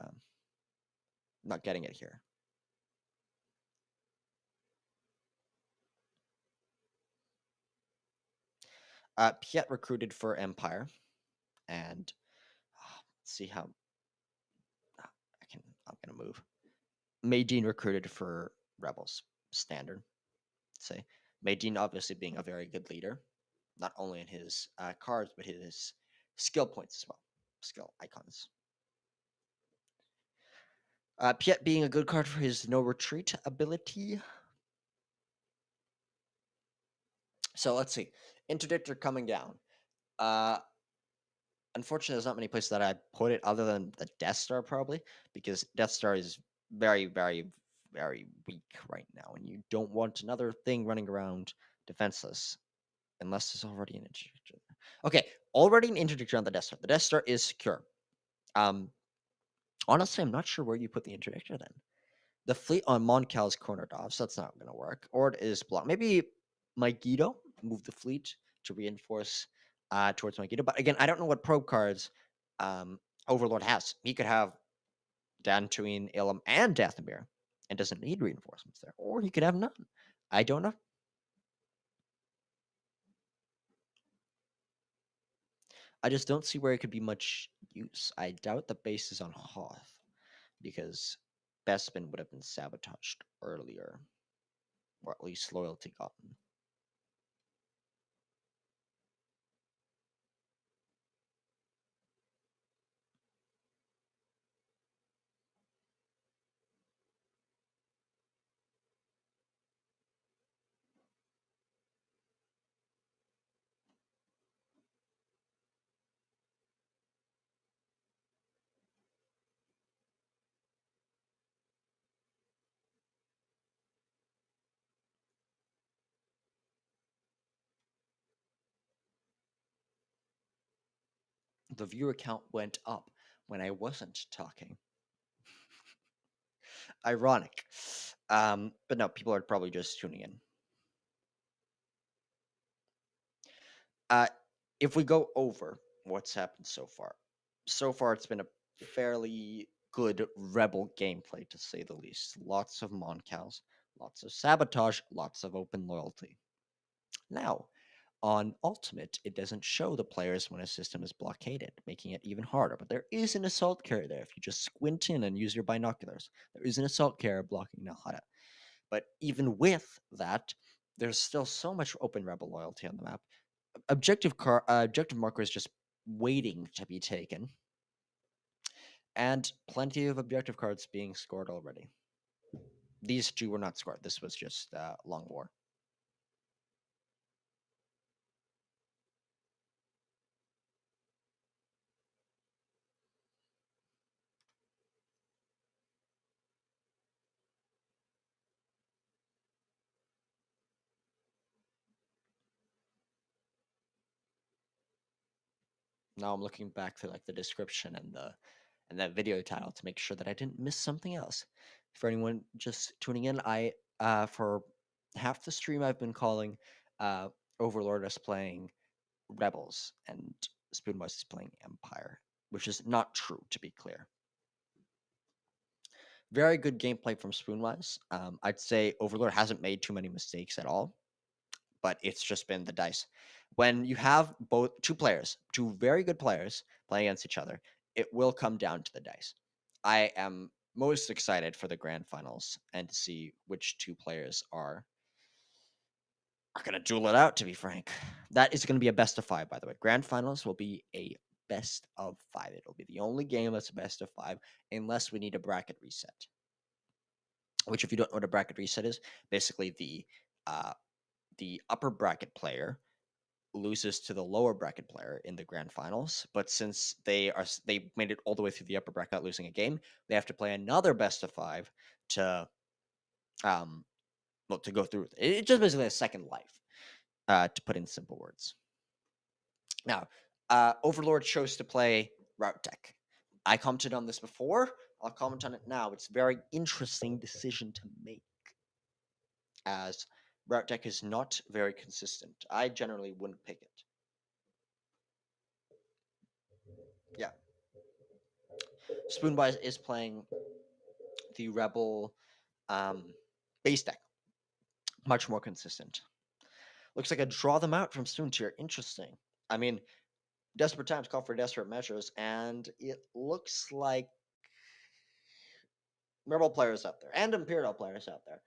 not getting it here? Piet recruited for Empire, and let's see how I can. I'm gonna move. Maydeen recruited for Rebels. Standard. Say Maydeen obviously being a very good leader, not only in his cards but his skill points as well, skill icons. Piet being a good card for his no retreat ability. So let's see. Interdictor coming down. Unfortunately, there's not many places that I put it other than the Death Star, probably, because Death Star is very, very, very weak right now, and you don't want another thing running around defenseless unless there's already an interdictor. Okay, already an interdictor on the Death Star. The Death Star is secure. Honestly, I'm not sure where you put the interdictor then. The fleet on Mon Cal is cornered off, so that's not going to work. Or it is blocked. Maybe Megiddo move the fleet to reinforce towards Megiddo. But again, I don't know what probe cards Overlord has. He could have Dantooine, Ilum, and Dathomir and doesn't need reinforcements there. Or he could have none. I don't know. I just don't see where it could be much use. I doubt the base is on Hoth because Bespin would have been sabotaged earlier, or at least loyalty gotten. The viewer count went up when I wasn't talking. Ironic. But no, people are probably just tuning in. Uh, if we go over what's happened so far it's been a fairly good rebel gameplay to say the least. Lots of Moncows, lots of sabotage, lots of open loyalty. Now, on Ultimate, it doesn't show the players when a system is blockaded, making it even harder. But there is an assault carrier there. If you just squint in and use your binoculars, there is an assault carrier blocking Nahara. But even with that, there's still so much open rebel loyalty on the map. Objective marker is just waiting to be taken, and plenty of objective cards being scored already. These two were not scored. This was just long war. Now I'm looking back to like the description and that video title to make sure that I didn't miss something else. For anyone just tuning in, I for half the stream I've been calling Overlord is playing Rebels and Spoonwise is playing Empire, which is not true to be clear. Very good gameplay from Spoonwise. I'd say Overlord hasn't made too many mistakes at all, but it's just been the dice. When you have two very good players playing against each other, it will come down to the dice. I am most excited for the grand finals and to see which two players are going to duel it out, to be frank. That is going to be a best of five, by the way. Grand finals will be a best of five. It'll be the only game that's a best of five, unless we need a bracket reset. Which, if you don't know what a bracket reset is, basically the upper bracket player loses to the lower bracket player in the grand finals, but since they made it all the way through the upper bracket losing a game, they have to play another best of five to to go through it. It's just basically a second life, to put in simple words. Now, Overlord chose to play route deck. I commented on this before. I'll comment on it now. It's a very interesting decision to make, as route deck is not very consistent. I generally wouldn't pick it. Yeah. Spoonwise is playing the Rebel base deck. Much more consistent. Looks like a draw them out from Spoon tier. Interesting. I mean, desperate times call for desperate measures, and it looks like Rebel players out there and Imperial players out there.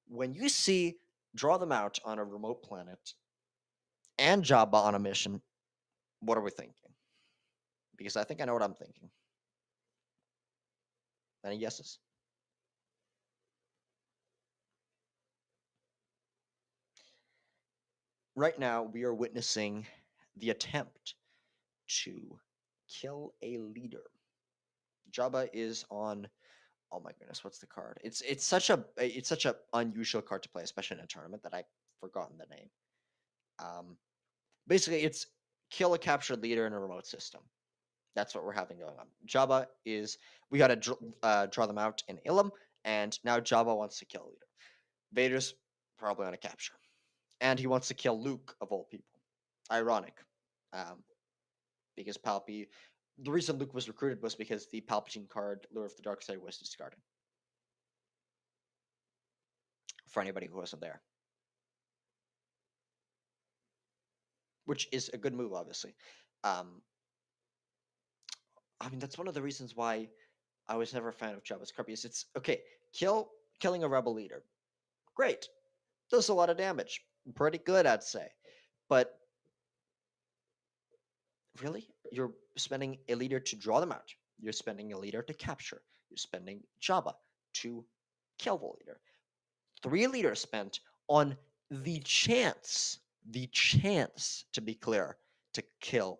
When you see draw them out on a remote planet and Jabba on a mission, what are we thinking? Because I think I know what I'm thinking. Any guesses? Right now, we are witnessing the attempt to kill a leader. Jabba is on. Oh my goodness, what's the card? It's such a unusual card to play, especially in a tournament, that I've forgotten the name. Basically, it's kill a captured leader in a remote system. That's what we're having going on. Jabba is we got to draw them out in Ilum, and now Jabba wants to kill a leader. Vader's probably on a capture, and he wants to kill Luke of all people. Ironic, because Palpy. The reason Luke was recruited was because the Palpatine card, Lure of the Dark Side, was discarded. For anybody who wasn't there, which is a good move, obviously. Um, I mean, that's one of the reasons why I was never a fan of Jabba's card, because it's okay. Killing a rebel leader, great, does a lot of damage, pretty good, I'd say. But really, you're spending a leader to draw them out. You're spending a leader to capture. You're spending Jabba to kill the leader. 3 leaders spent on the chance, to be clear, to kill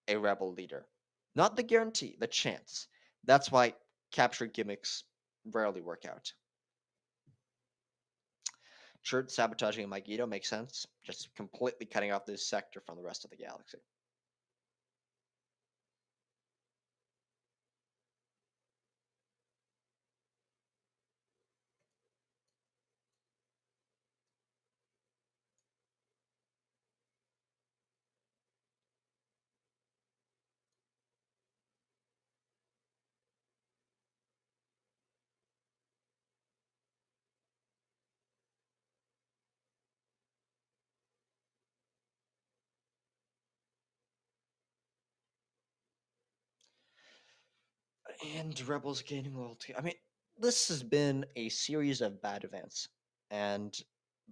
a rebel leader. Not the guarantee, the chance. That's why capture gimmicks rarely work out. Sure, sabotaging Magneto makes sense. Just completely cutting off this sector from the rest of the galaxy. And Rebels gaining loyalty. I mean, this has been a series of bad events, and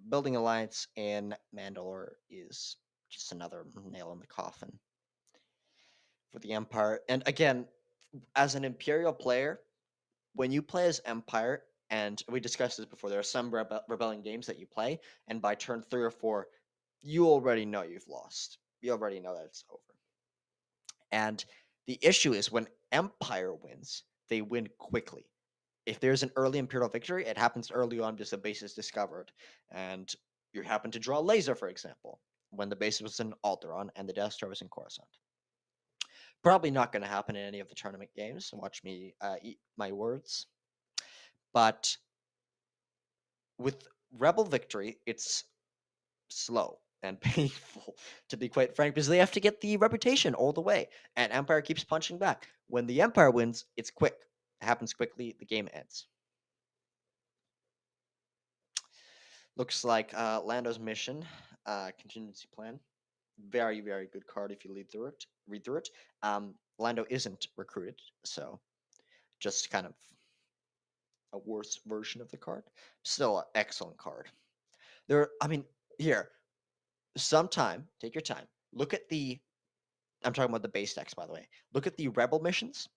building alliance in Mandalore is just another nail in the coffin for the Empire. And again, as an Imperial player, when you play as Empire, and we discussed this before, there are some rebellion games that you play, and by turn 3 or 4, you already know you've lost. You already know that it's over. And the issue is when Empire wins, they win quickly. If there's an early Imperial victory, it happens early on because the base is discovered. And you happen to draw a laser, for example, when the base was in Alderaan and the Death Star was in Coruscant. Probably not going to happen in any of the tournament games. Watch me eat my words. But with Rebel victory, it's slow and painful, to be quite frank, because they have to get the reputation all the way, and Empire keeps punching back. When the Empire wins, it's quick. It happens quickly. The game ends. Looks like Lando's mission, contingency plan. Very, very good card if you read through it. Lando isn't recruited, so just kind of a worse version of the card. Still an excellent card. I mean, here, take your time. Look at I'm talking about the base decks, by the way. Look at the Rebel missions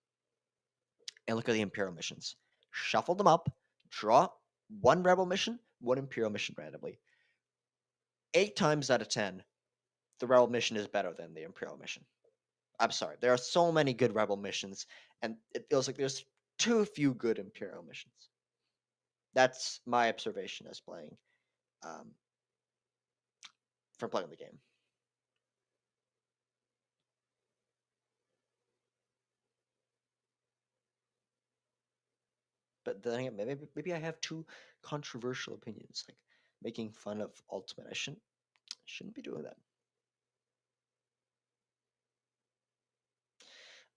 and look at the Imperial missions. Shuffle them up, draw one Rebel mission, one Imperial mission randomly. 8 times out of 10, the Rebel mission is better than the Imperial mission. I'm sorry. There are so many good Rebel missions, and it feels like there's too few good Imperial missions. That's my observation as um, from playing the game. But then again, maybe I have two controversial opinions, like making fun of Ultimate. I shouldn't be doing that.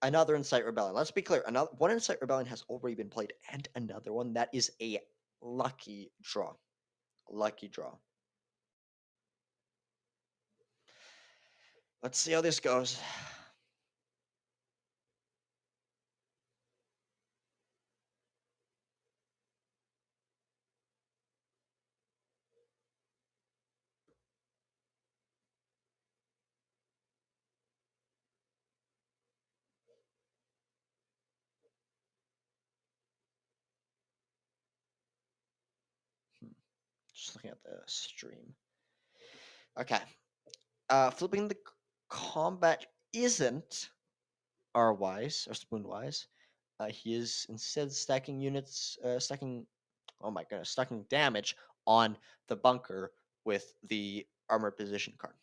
Another Incite Rebellion. Let's be clear. Another one Incite Rebellion has already been played, and another one that is a lucky draw. Lucky draw. Let's see how this goes. Just looking at the stream. Okay. Flipping the combat isn't R-wise or Spoonwise. He is instead stacking units, oh my goodness, stacking damage on the bunker with the armor position card.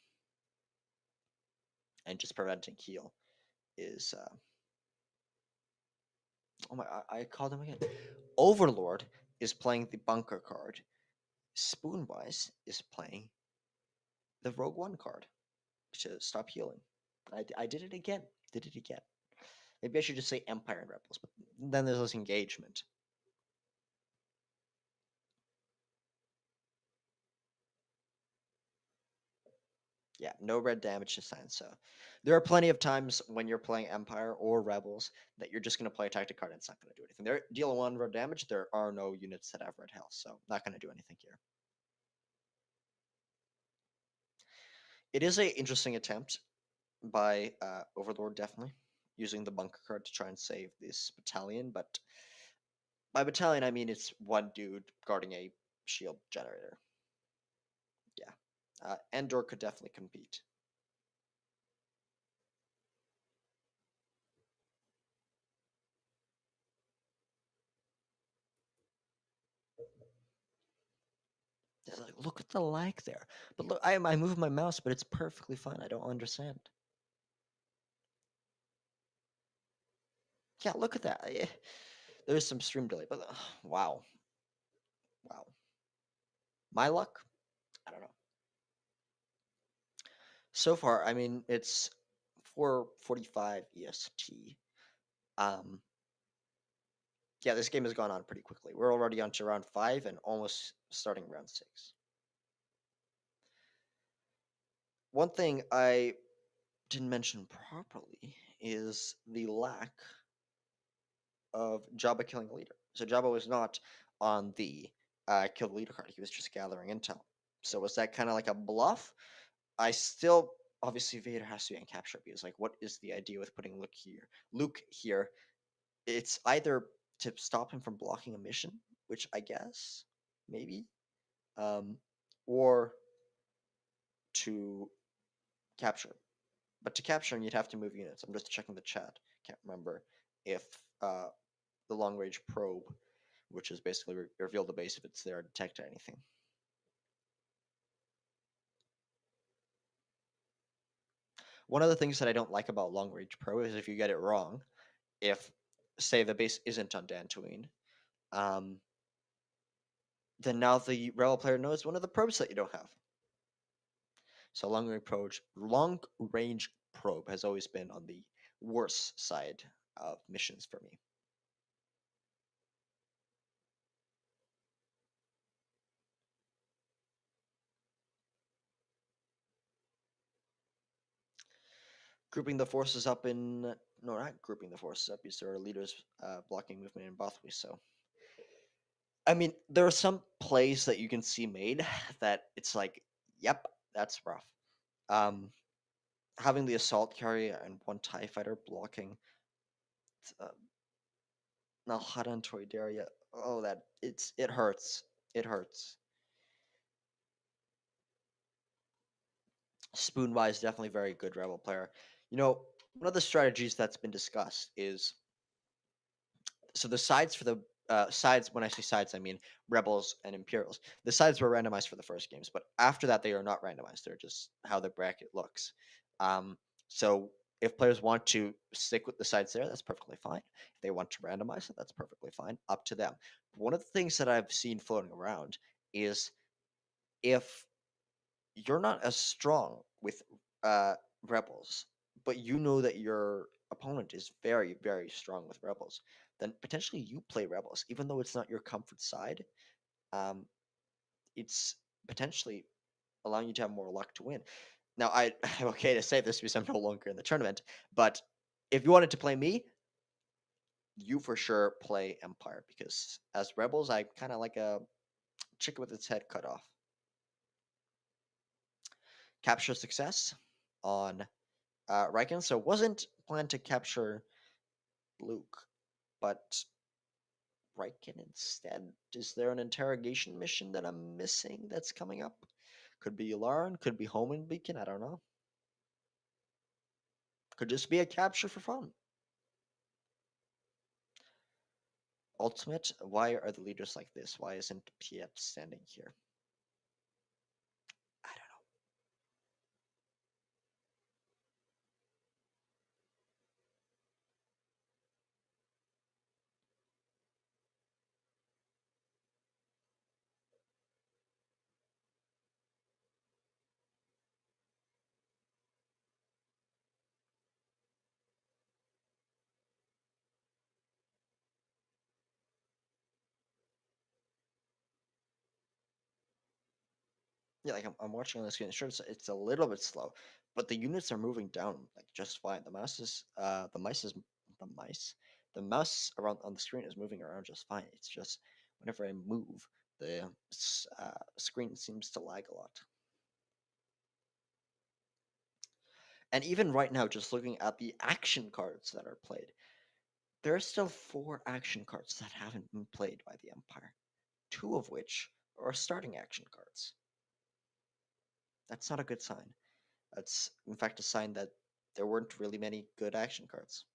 And just preventing heal is, oh my, I called him again. Overlord is playing the bunker card. Spoonwise is playing the Rogue One card to stop healing. I did it again. Did it again. Maybe I should just say Empire and Rebels, but then there's this engagement. Yeah, no red damage to sign. So there are plenty of times when you're playing Empire or Rebels that you're just going to play a tactic card and it's not going to do anything. There, deal 1 red damage. There are no units that have red health, so not going to do anything here. It is a interesting attempt by Overlord, definitely using the bunker card to try and save this battalion. But by battalion, I mean it's one dude guarding a shield generator. Yeah, Endor could definitely compete. Like, look at the lag there. But look, I move my mouse, but it's perfectly fine. I don't understand. Yeah, look at that. There's some stream delay, but wow, wow. My luck? I don't know. So far, I mean, it's 4:45 EST. Um, yeah, this game has gone on pretty quickly. We're already on to round 5 and almost starting round 6. One thing I didn't mention properly is the lack of Jabba killing a leader. So Jabba was not on the kill the leader card. He was just gathering intel. So was that kind of like a bluff? I still obviously Vader has to be on capture because like what is the idea with putting Luke here? Luke here, it's either to stop him from blocking a mission, which I guess maybe, um, or to capture. But to capture him, you'd have to move units. I'm just checking the chat. Can't remember if the long range probe, which is basically reveal the base if it's there, detect anything. One of the things that I don't like about long range probe is if you get it wrong, if say the base isn't on Dantooine, um, then now the rebel player knows one of the probes that you don't have. So long range probe has always been on the worse side of missions for me. Grouping the forces up in no, not grouping the forces up, because there are leaders blocking movement in Bothwell. So I mean, there are some plays that you can see made that it's like, yep, that's rough. Um, Having the assault carrier and one TIE fighter blocking uh, Nalhada and Toydaria. Oh, it hurts. It hurts. Spoonwise definitely very good rebel player. You know, one of the strategies that's been discussed is so the sides for the sides. When I say sides, I mean rebels and Imperials. The sides were randomized for the first games, but after that, they are not randomized. They're just how the bracket looks. Um, so if players want to stick with the sides there, that's perfectly fine. If they want to randomize it, that's perfectly fine. Up to them. But one of the things that I've seen floating around is if you're not as strong with uh, rebels, but you know that your opponent is very, very strong with rebels, then potentially you play rebels, even though it's not your comfort side. Um, it's potentially allowing you to have more luck to win. Now, I'm okay to say this because I'm no longer in the tournament, but if you wanted to play me, you for sure play Empire because as rebels, I kind of like a chicken with its head cut off. Capture success on Riken, so wasn't planned to capture Luke, but Riken instead. Is there an interrogation mission that I'm missing that's coming up? Could be Yularen, could be Homan Beacon, I don't know. Could just be a capture for fun. Ultimate, why are the leaders like this? Why isn't Piet standing here? I don't know. Yeah, like I'm watching on the screen. Sure, it's a little bit slow, but the units are moving down like just fine. The mice, the mouse around on the screen is moving around just fine. It's just whenever I move, the screen seems to lag a lot. And even right now, just looking at the action cards that are played, there are still 4 action cards that haven't been played by the Empire. 2 of which are starting action cards. That's not a good sign. That's, in fact, a sign that there weren't really many good action cards.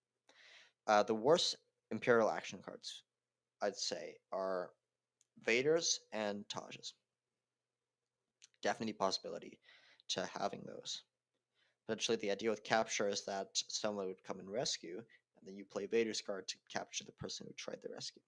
The worst Imperial action cards, I'd say, are Vader's and Taj's. Definitely possibility to having those. Potentially, the idea with capture is that someone would come and rescue, and then you play Vader's card to capture the person who tried the rescue.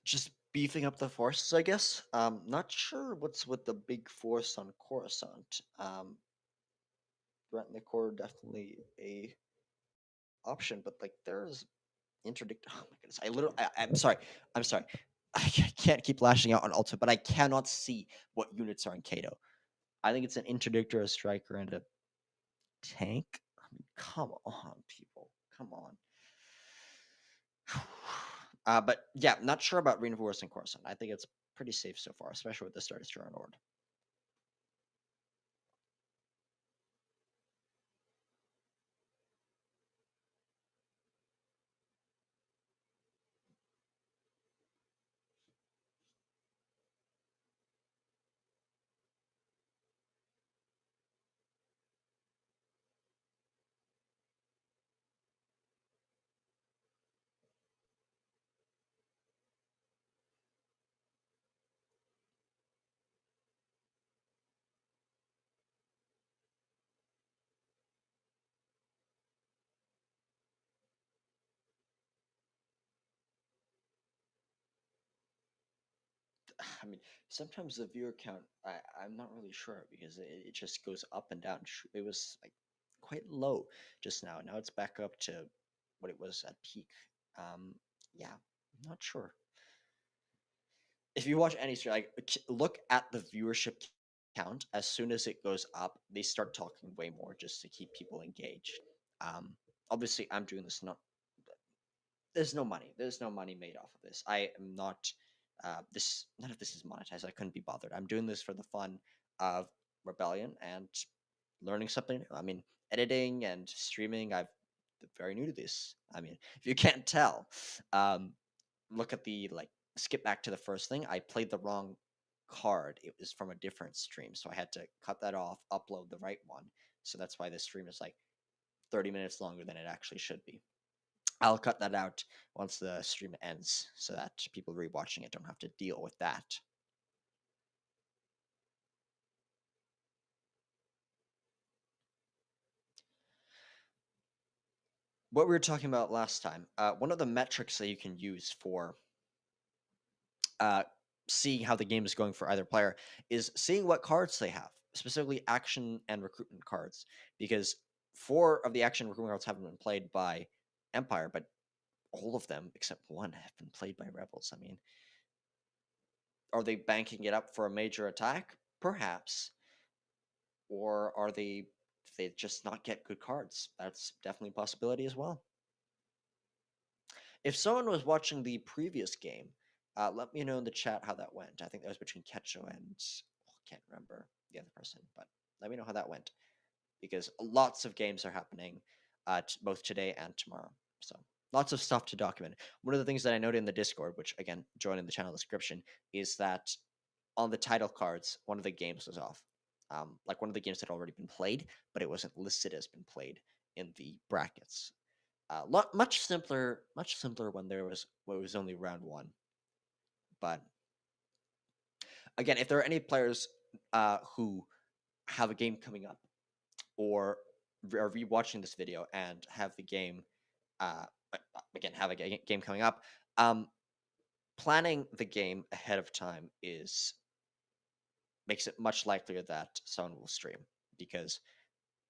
Just beefing up the forces, I guess. Not sure what's with the big force on Coruscant. Threaten the core definitely a option, but like there's interdict. Oh my goodness! I'm sorry. I'm sorry. Can't keep lashing out on Ultimate, but I cannot see what units are in Kato. I think it's an interdictor, a striker, and a tank. I mean, come on, people. Come on. But yeah, not sure about reinforcing Coruscant. I think it's pretty safe so far, especially with the Star Destroyer Lord. I mean, sometimes the viewer count, I'm not really sure because it just goes up and down. It was like quite low just now. Now it's back up to what it was at peak. Um, yeah, I'm not sure. If you watch any stream, like look at the viewership count. As soon as it goes up, they start talking way more just to keep people engaged. Um, Obviously, I'm doing this not. There's no money. There's no money made off of this. I am not. This None of this is monetized. I couldn't be bothered. I'm doing this for the fun of Rebellion and learning something new. I mean, editing and streaming. I'm very new to this. I mean, if you can't tell, um, look at the like. Skip back to the first thing. I played the wrong card. It was from a different stream, so I had to cut that off, upload the right one. So that's why this stream is like 30 minutes longer than it actually should be. I'll cut that out once the stream ends so that people rewatching it don't have to deal with that. What we were talking about last time, one of the metrics that you can use for uh, seeing how the game is going for either player is seeing what cards they have, specifically action and recruitment cards, because 4 of the action recruitment cards haven't been played by Empire, but all of them except 1 have been played by Rebels. I mean, are they banking it up for a major attack? Perhaps. Or are they just not get good cards? That's definitely a possibility as well. If someone was watching the previous game, let me know in the chat how that went. I think that was between Ketcho and I can't remember the other person, but let me know how that went because lots of games are happening both today and tomorrow. So lots of stuff to document. One of the things that I noted in the Discord, which again, join in the channel description, is that on the title cards, one of the games was off. Like one of the games had already been played, but it wasn't listed as been played in the brackets. Much simpler when it was only round 1. But again, if there are any players who have a game coming up or are rewatching this video and have the game uh, again have a game coming up, planning the game ahead of time is makes it much likelier that someone will stream because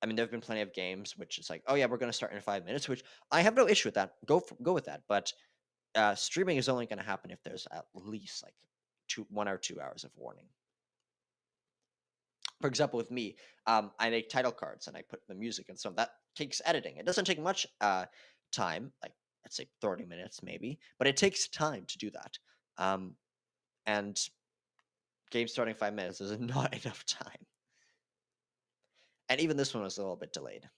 I mean there have been plenty of games which is like, oh yeah, we're going to start in 5 minutes, which I have no issue with that. Go with that, but streaming is only going to happen if there's at least like 1 or 2 hours of warning. For example, with me, I make title cards and I put the music and so that takes editing. It doesn't take much time, like let's say 30 minutes maybe, but it takes time to do that. And game starting 5 minutes is not enough time. And even this one was a little bit delayed.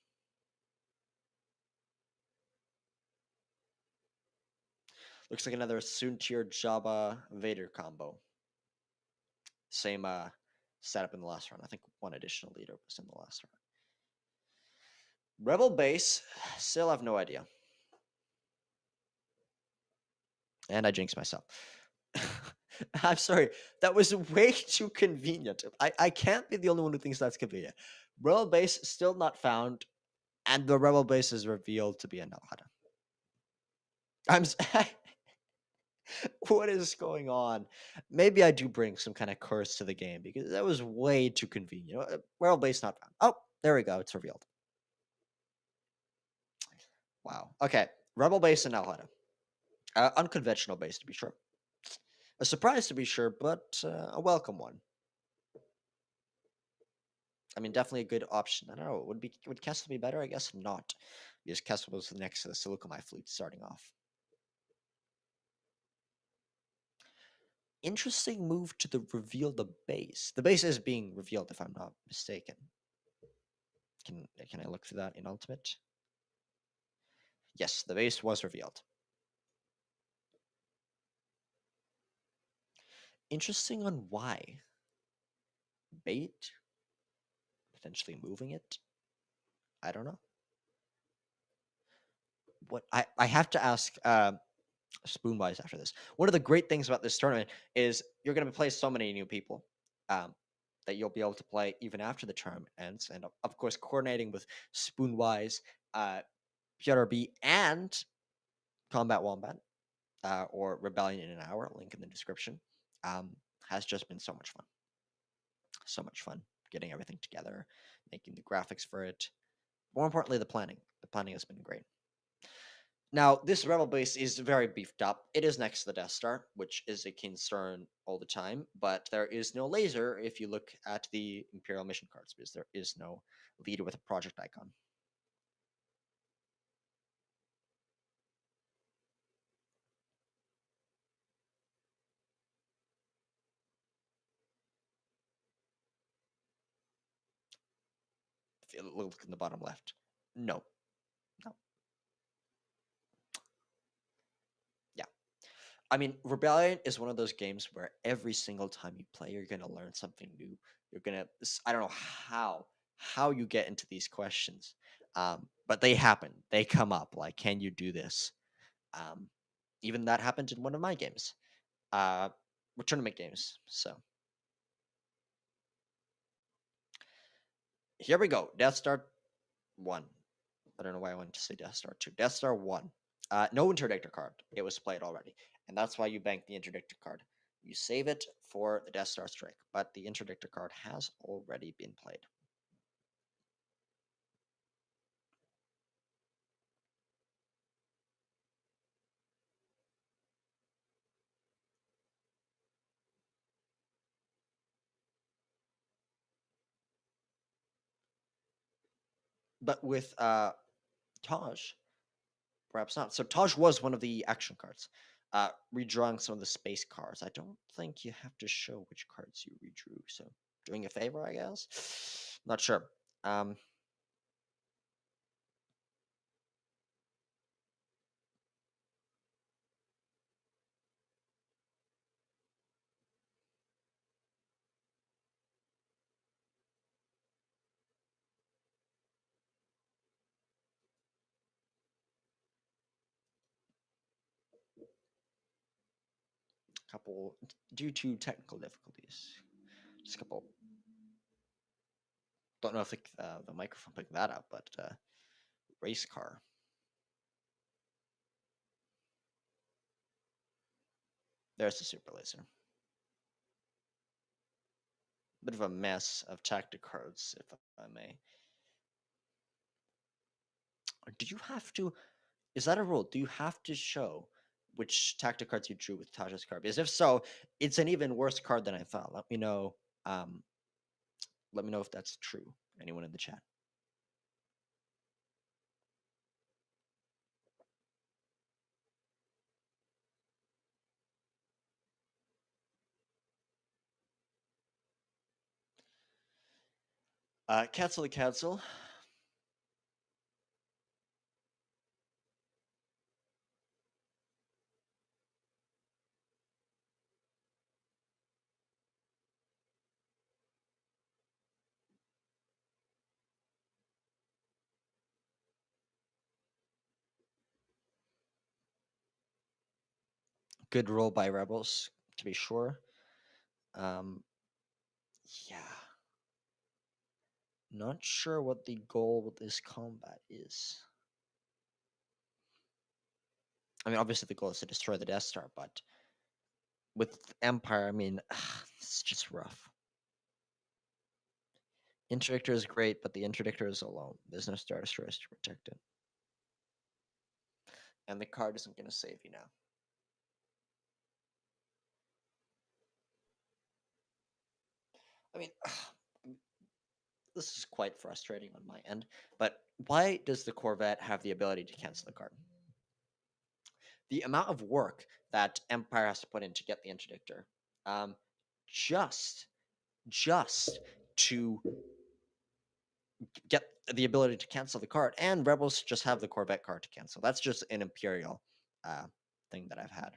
Looks like another Soontir Jabba Vader combo. Same setup in the last round. I think 1 additional leader was in the last round. Rebel base, still have no idea. And I jinxed myself. I'm sorry. That was way too convenient. I can't be the only one who thinks that's convenient. Rebel base still not found, and the rebel base is revealed to be a Nalhada. I'm What is going on? Maybe I do bring some kind of curse to the game because that was way too convenient. Rebel base not found. Oh, there we go. It's revealed. Wow. Okay. Rebel base in Alhada. Unconventional base to be sure. A surprise to be sure, but a welcome one. I mean, definitely a good option. I don't know. Would Kessel be better? I guess not, because Kessel was next to the Silicomai fleet starting off. Interesting move to the reveal the base. The base is being revealed, if I'm not mistaken. Can I look through that in Ultimate? Yes, the base was revealed. Interesting on why. Bait? Potentially moving it? I don't know. What I have to ask Spoonwise after this. One of the great things about this tournament is you're going to play so many new people um, that you'll be able to play even after the tournament ends, and of course coordinating with Spoonwise, PiotrB, and Combat Wombat or Rebellion in an Hour. Link in the description. Has just been so much fun. So much fun getting everything together, making the graphics for it. More importantly, the planning. The planning has been great. Now, this rebel base is very beefed up. It is next to the Death Star, which is a concern all the time, but there is no laser if you look at the Imperial mission cards, because there is no leader with a project icon. If you look in the bottom left. No. No. Yeah. I mean, Rebellion is one of those games where every single time you play, you're going to learn something new. You're going to, I don't know how you get into these questions, but they happen. They come up. Like, can you do this? Um, Even that happened in one of my games, uh, tournament games. So here we go. Death Star 1. I don't know why I wanted to say Death Star 2. Death Star 1. No interdictor card. It was played already. And that's why you bank the interdictor card. You save it for the Death Star Strike, but the interdictor card has already been played. But with Taj, perhaps not. So Taj was one of the action cards. Redrawing some of the space cards. I don't think you have to show which cards you redrew. So doing a favor, I guess. Not sure. Um, couple due to technical difficulties. Just a couple. Don't know if the microphone picked that up, but race car. There's the super laser. Bit of a mess of tactic cards, if I may. Do you have to? Is that a rule? Do you have to show which tactic cards you drew with Taj's card? Because if so, it's an even worse card than I thought. Let me know. Let me know if that's true. Anyone in the chat? Cancel the cancel. Good roll by rebels, to be sure. Um, yeah. Not sure what the goal with this combat is. I mean, obviously the goal is to destroy the Death Star, but with Empire, I mean, it's just rough. Interdictor is great, but the interdictor is alone. There's no Star Destroyers to protect it. And the card isn't going to save you now. I mean, this is quite frustrating on my end, but why does the Corvette have the ability to cancel the card? The amount of work that Empire has to put in to get the interdictor, um, just just to get the ability to cancel the card, and Rebels just have the Corvette card to cancel. That's just an Imperial thing that I've had.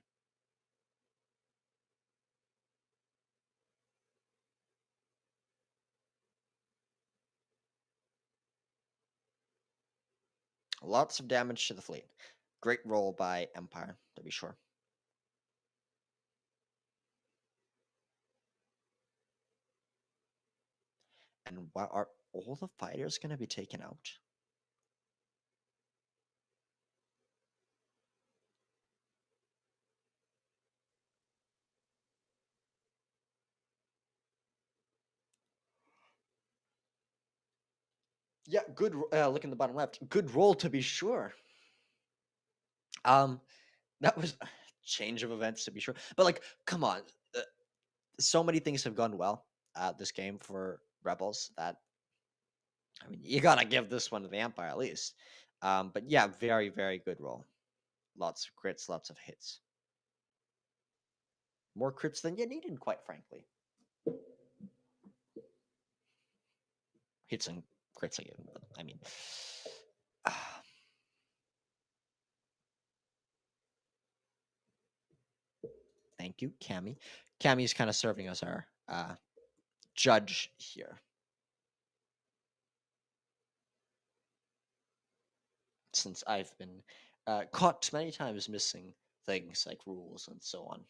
Lots of damage to the fleet. Great roll by Empire, to be sure. And why are all the fighters going to be taken out? Yeah, good. Look in the bottom left. Good roll, to be sure. Um, that was a change of events, to be sure. But like, come on, uh, so many things have gone well this game for Rebels that, I mean, you gotta give this one to the Empire at least. But yeah, very, very good roll. Lots of crits, lots of hits. More crits than you needed, quite frankly. Hits and crits again, but I mean, thank you, Cammy. Cammy's kind of serving as our judge here, since I've been caught many times missing things like rules and so on.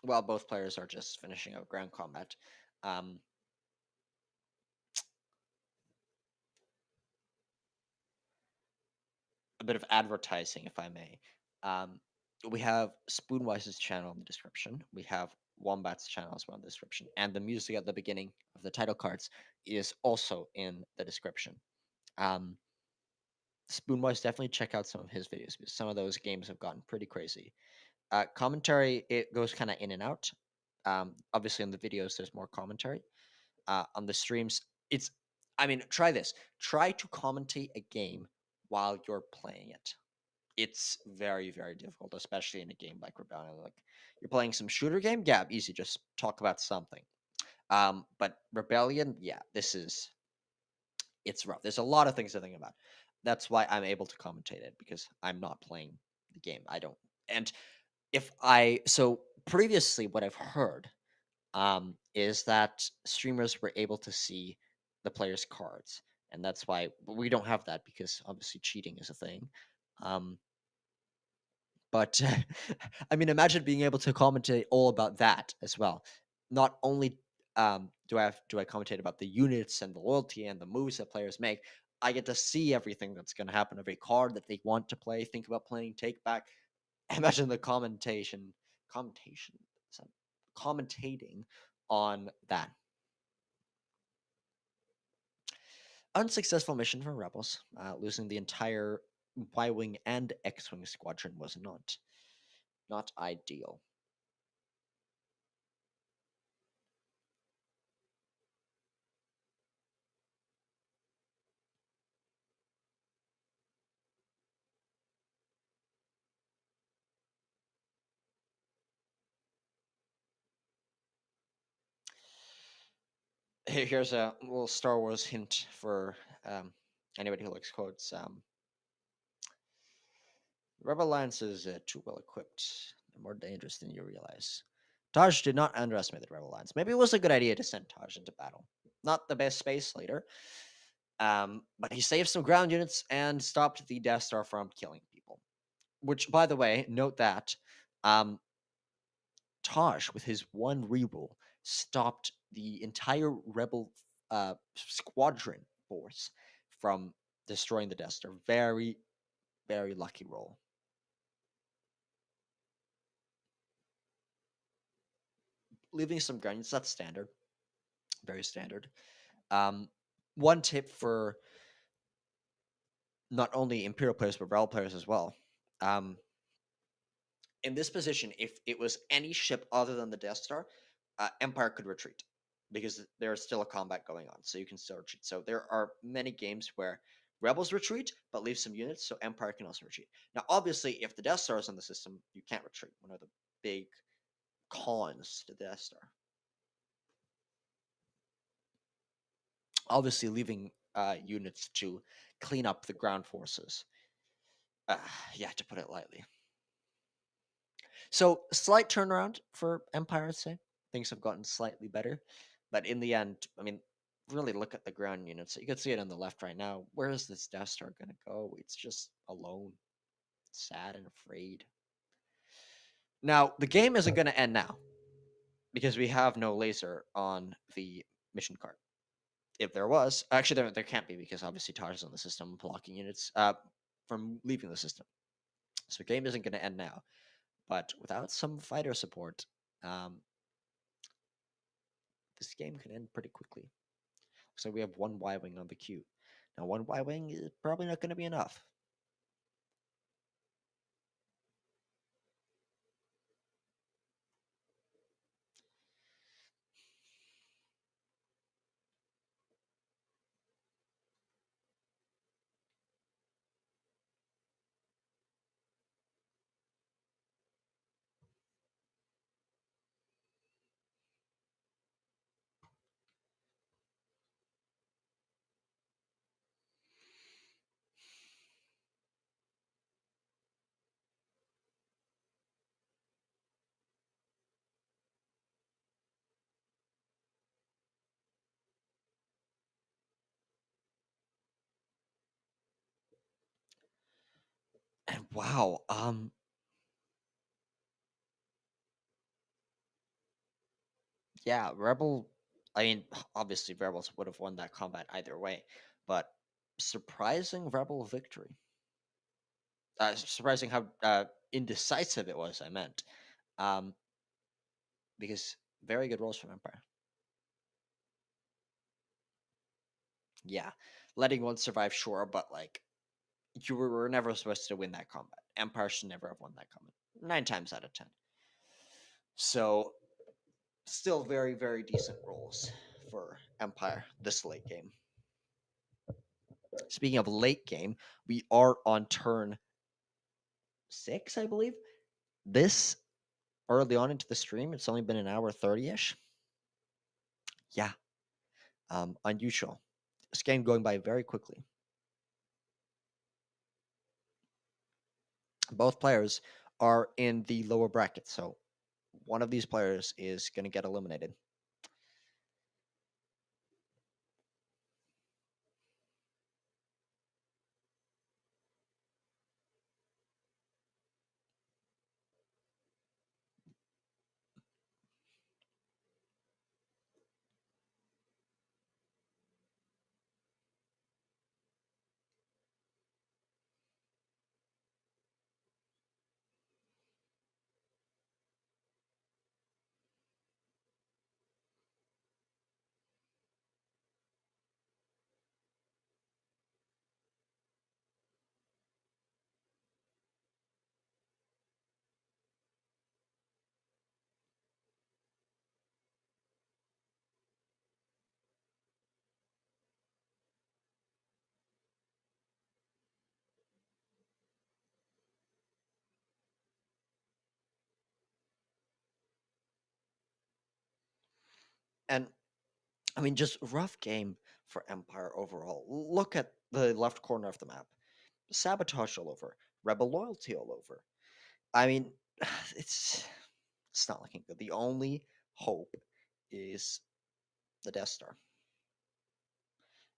While both players are just finishing up ground combat. Um, a bit of advertising, if I may. Um, we have Spoonwise's channel in the description. We have Wombat's channel as well in the description. And the music at the beginning of the title cards is also in the description. Um, Spoonwise, definitely check out some of his videos because some of those games have gotten pretty crazy. Commentary, it goes kind of in and out. Obviously, on the videos, there's more commentary. On the streams, it's, I mean, try this. Try to commentate a game while you're playing it. It's very, very difficult, especially in a game like Rebellion. Like, you're playing some shooter game, yeah, easy, just talk about something. But Rebellion, yeah, it's rough. There's a lot of things to think about. That's why I'm able to commentate it because I'm not playing the game. I don't. And if I so previously, what I've heard is that streamers were able to see the players' cards, and that's why we don't have that because obviously cheating is a thing. Um, but I mean, imagine being able to commentate all about that as well. Not only do I commentate about the units and the loyalty and the moves that players make, I get to see everything that's going to happen, every card that they want to play, think about playing, take back. Imagine the commentation, sorry, commentating on that. Unsuccessful mission for Rebels. Losing the entire Y-wing and X-wing squadron was not ideal. Here's a little Star Wars hint for anybody who likes quotes. Rebel Alliance is too well equipped. They're more dangerous than you realize. Taj did not underestimate the Rebel Alliance. Maybe it was a good idea to send Taj into battle. Not the best space leader, but he saved some ground units and stopped the Death Star from killing people. Which, by the way, note that um, Taj, with his one reroll, stopped the entire Rebel squadron force from destroying the Death Star. Very, very lucky roll. Leaving some grunions, that's standard. Very standard. Um, One tip for not only Imperial players, but Rebel players as well. Um, in this position, if it was any ship other than the Death Star, Empire could retreat because there's still a combat going on, so you can still retreat. So there are many games where Rebels retreat but leave some units, so Empire can also retreat. Now, obviously, if the Death Star is in the system, you can't retreat. One of the big cons to the Death Star. Obviously, leaving units to clean up the ground forces. Uh, yeah, to put it lightly. So slight turnaround for Empire, I'd say. Things have gotten slightly better, but in the end, I mean, really look at the ground units. You can see it on the left right now. Where is this Death Star gonna go? It's just alone, sad and afraid. Now the game isn't gonna end now because we have no laser on the mission card. If there was, actually there can't be because obviously Taj is on the system blocking units from leaving the system. So the game isn't gonna end now, but without some fighter support, um, this game can end pretty quickly. So we have one Y Wing on the queue. Now, one Y Wing is probably not going to be enough. And wow, yeah, Rebel. I mean, obviously, Rebels would have won that combat either way, but surprising Rebel victory. Surprising how indecisive it was. I meant, um, because very good rolls from Empire. Yeah, letting one survive, sure, but like you were never supposed to win that combat. Empire should never have won that combat. 9 times out of 10. So still very, very decent rolls for Empire this late game. Speaking of late game, we are on turn 6, I believe. This early on into the stream, it's only been an hour 30-ish. Yeah, unusual. This game going by very quickly. Both players are in the lower bracket, so one of these players is going to get eliminated. And I mean, just rough game for Empire overall. Look at the left corner of the map. Sabotage all over. Rebel loyalty all over. I mean, it's not looking good. The only hope is the Death Star.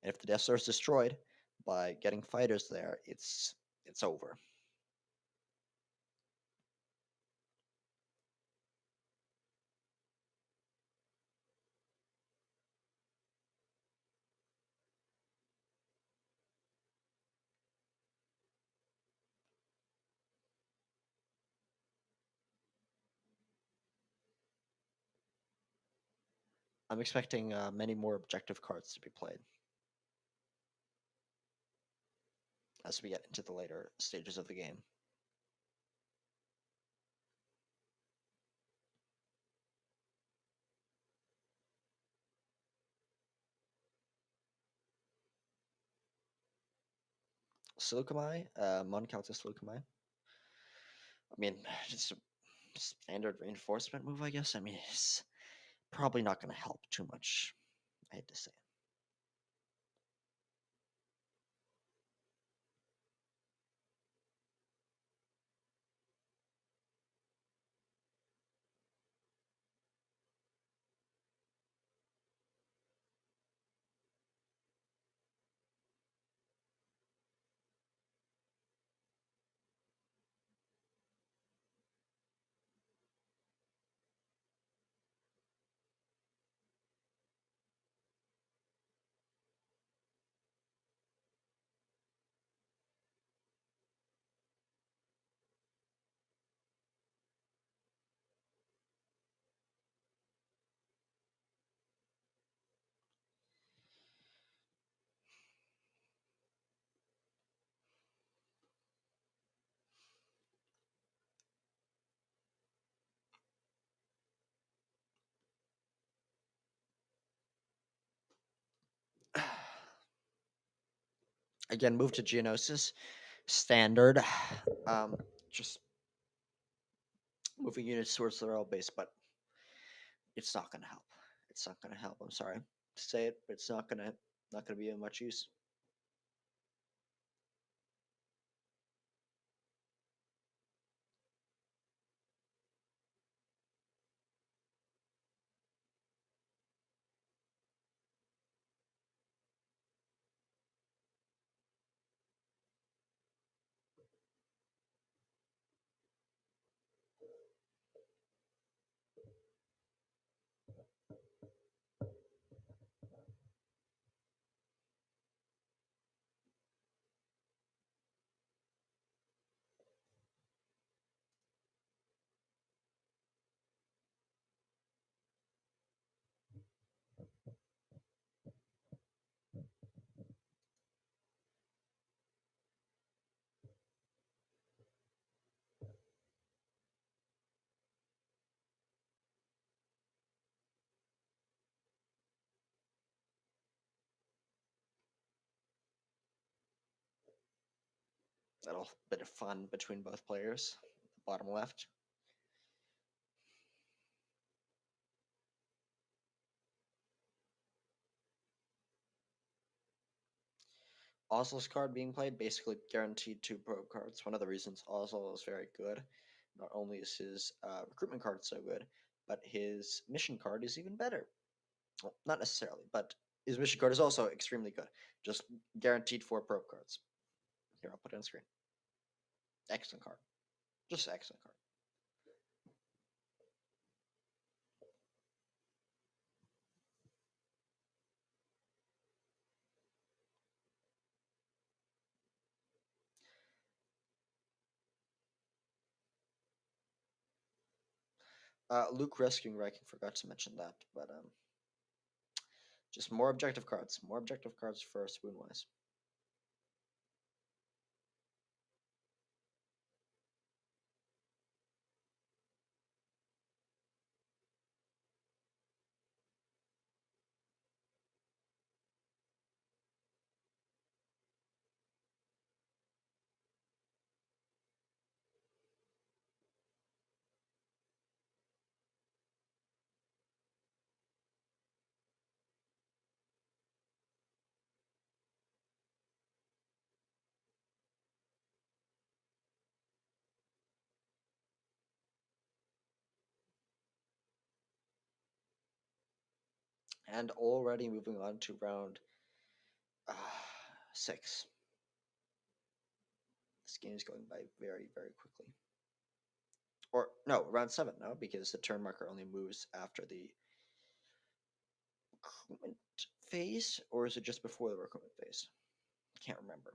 And if the Death Star is destroyed by getting fighters there, it's over. I'm expecting many more objective cards to be played as we get into the later stages of the game. Silicamai, Moncaltis Silicamai. I mean, it's a standard reinforcement move, I guess. I mean, it's probably not going to help too much, I hate to say. Again, move to Geonosis. Standard. Um, just moving units towards the royal base, but it's not going to help. It's not going to help. I'm sorry to say it, but it's not gonna be of much use. Little bit of fun between both players. Bottom left. Oslo's card being played, basically guaranteed 2 probe cards. One of the reasons Oslo is very good, not only is his recruitment card so good, but his mission card is even better. Well, not necessarily, but his mission card is also extremely good. Just guaranteed 4 probe cards. Here, I'll put it on screen. Excellent card. Just excellent card. Luke rescuing Viking, forgot to mention that, but just more objective cards. More objective cards for Spoonwise. And already moving on to round uh, 6. This game is going by very, very quickly. Or, no, round 7 now, because the turn marker only moves after the recruitment phase, or is it just before the recruitment phase? Can't remember.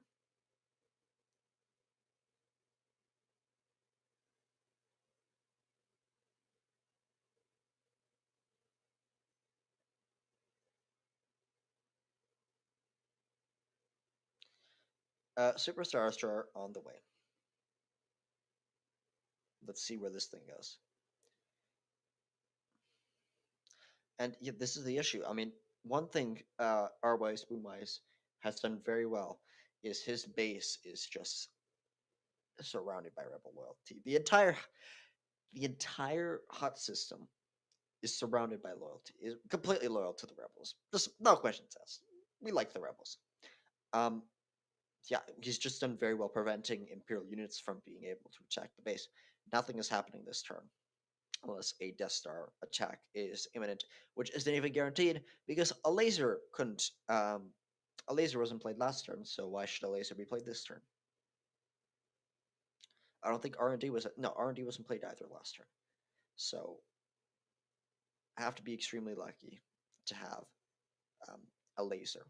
Superstar Star on the way. Let's see where this thing goes. And yeah, this is the issue. I mean, one thing RY Spoonwise has done very well is his base is just surrounded by rebel loyalty. The entire hut system is surrounded by loyalty. Is completely loyal to the rebels. Just no questions asked. We like the rebels. Um, yeah, he's just done very well preventing Imperial units from being able to attack the base. Nothing is happening this turn unless a Death Star attack is imminent, which isn't even guaranteed because a laser couldn't. A laser wasn't played last turn, so why should a laser be played this turn? I don't think R&D was no R&D wasn't played either last turn, so I have to be extremely lucky to have um, a laser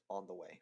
on the way.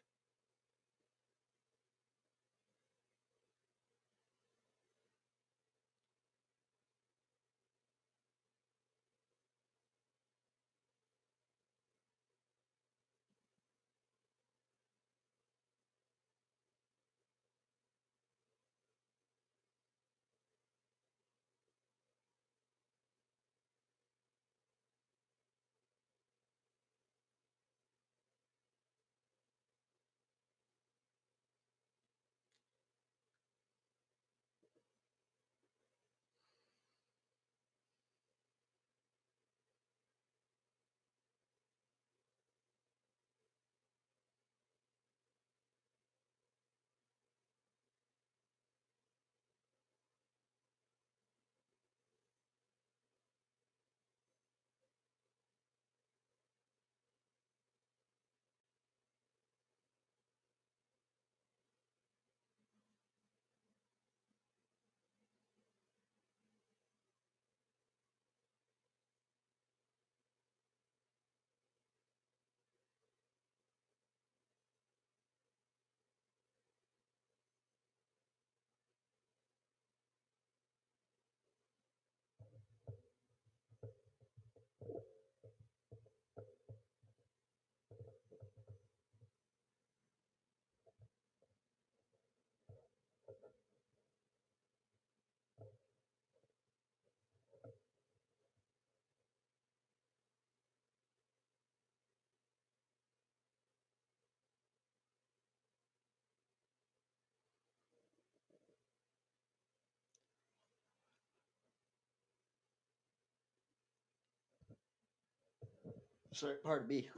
So pardon me.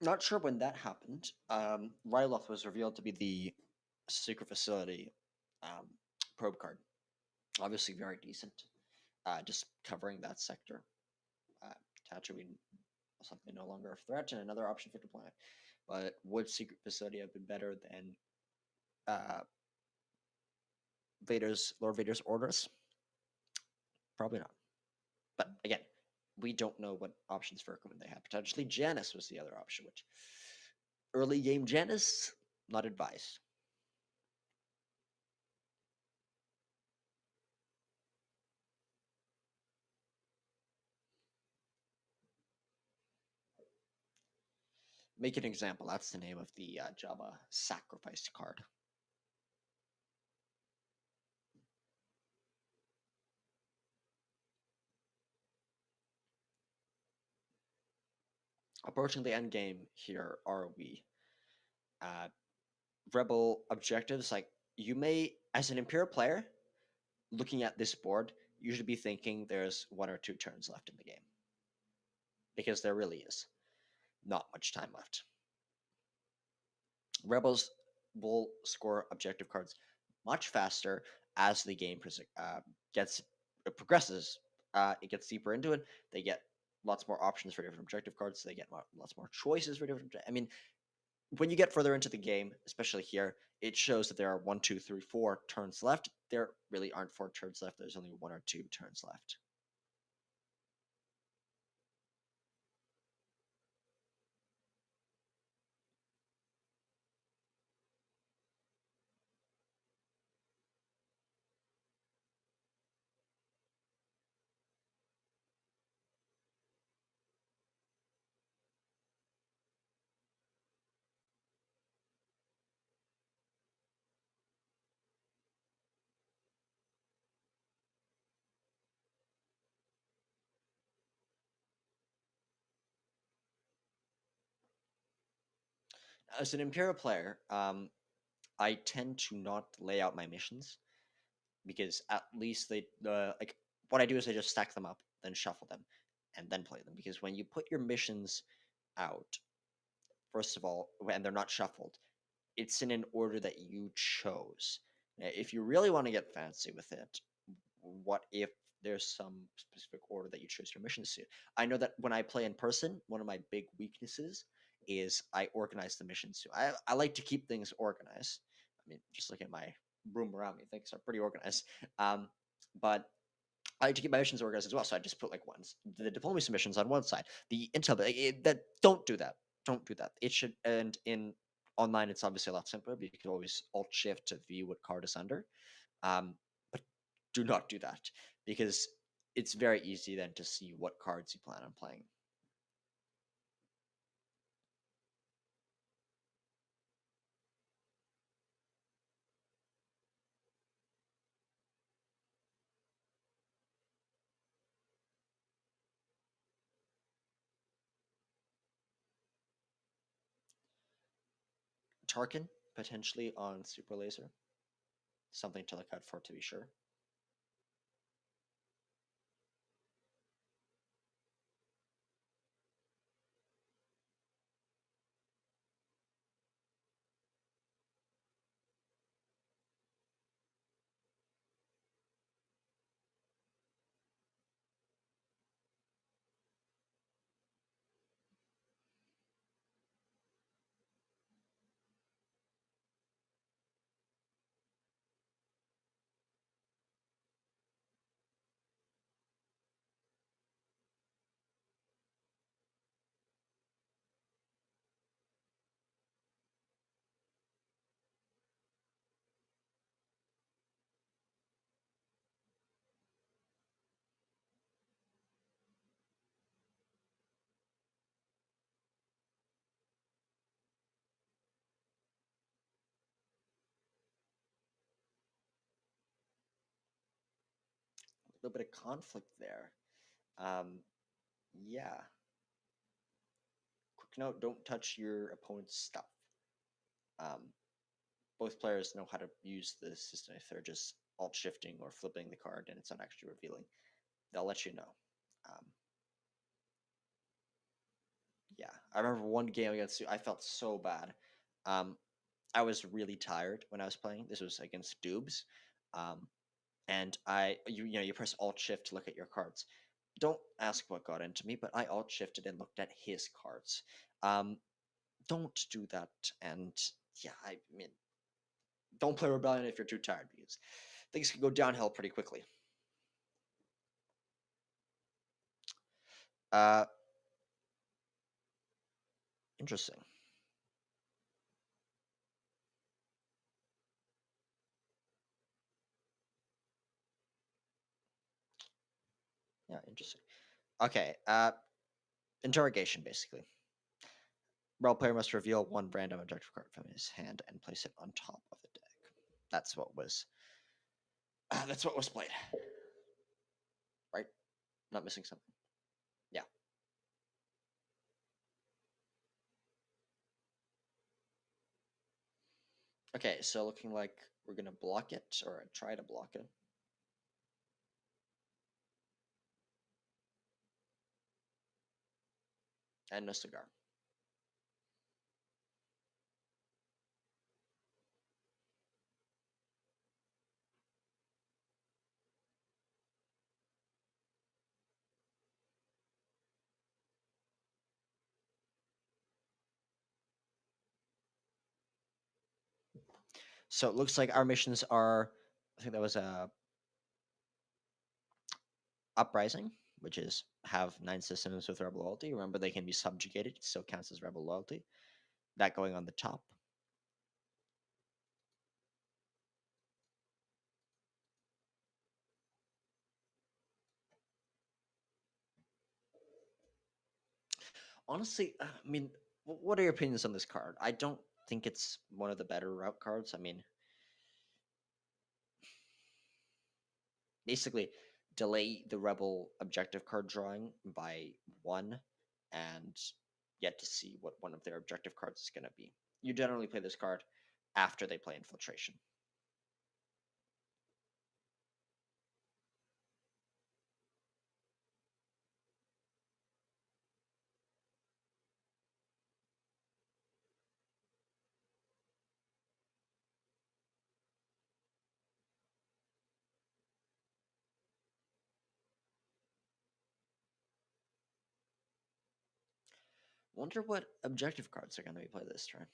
Not sure when that happened. Ryloth was revealed to be the secret facility um, probe card. Obviously, very decent. Just covering that sector. Uh, Tatooine something no longer a threat and another option for deployment. But would secret facility have been better than uh, Lord Vader's orders? Probably not. But again, we don't know what options for equipment they had. Potentially Janus was the other option, which early game Janus, not advised. Make an example. That's the name of the Jabba sacrifice card. Approaching the end game here, are we? Uh, Rebel objectives, like you may, as an Imperial player, looking at this board, you should be thinking there's 1 or 2 turns left in the game. Because there really is not much time left. Rebels will score objective cards much faster as the game gets progresses. It gets deeper into it. They get lots more options for different objective cards. They get lots more choices for different. I mean, when you get further into the game, especially here, it shows that there are 1, 2, 3, 4 turns left. There really aren't 4 turns left. There's only 1 or 2 turns left. As an Imperial player, I tend to not lay out my missions because at least like what I do is I just stack them up, then shuffle them, and then play them. Because when you put your missions out, first of all, when they're not shuffled, it's in an order that you chose. Now, if you really want to get fancy with it, what if there's some specific order that you chose your missions to? I know that when I play in person, one of my big weaknesses is I organize the missions. I like to keep things organized. I mean, just look at my room around me, things are pretty organized. But I like to keep my missions organized as well. So I just put like the diplomacy missions on one side, the intel. That don't do that. Don't do that. It should. And in online, it's obviously a lot simpler. But you can always Alt Shift to view what card is under. But do not do that because it's very easy then to see what cards you plan on playing. Tarkin potentially on Super Laser, something to look out for to be sure. A little bit of conflict there. Um, yeah. Quick note: don't touch your opponent's stuff. Um, both players know how to use the system if they're just alt shifting or flipping the card and it's not actually revealing. They'll let you know. Um, yeah, I remember one game against you. I felt so bad. Um, I was really tired when I was playing. This was against Dubes, um, and you press Alt Shift to look at your cards. Don't ask what got into me, but I Alt Shifted and looked at his cards. Um, don't do that, and yeah, I mean, don't play Rebellion if you're too tired because things can go downhill pretty quickly. Uh, Interesting. Yeah, interesting. Okay. Interrogation basically. Role player must reveal one random objective card from his hand and place it on top of the deck. That's what was. That's what was played. Right? Not missing something. Yeah. Okay. So looking like we're gonna block it or try to block it. And no cigar. So it looks like our missions are. I think that was a uprising, which is have 9 systems with rebel loyalty. Remember, they can be subjugated. It still counts as rebel loyalty. That going on the top. Honestly, I mean, what are your opinions on this card? I don't think it's one of the better route cards. I mean, basically, delay the rebel objective card drawing by one, and yet to see what one of their objective cards is going to be. You generally play this card after they play Infiltration. Wonder what objective cards are going to be played this turn.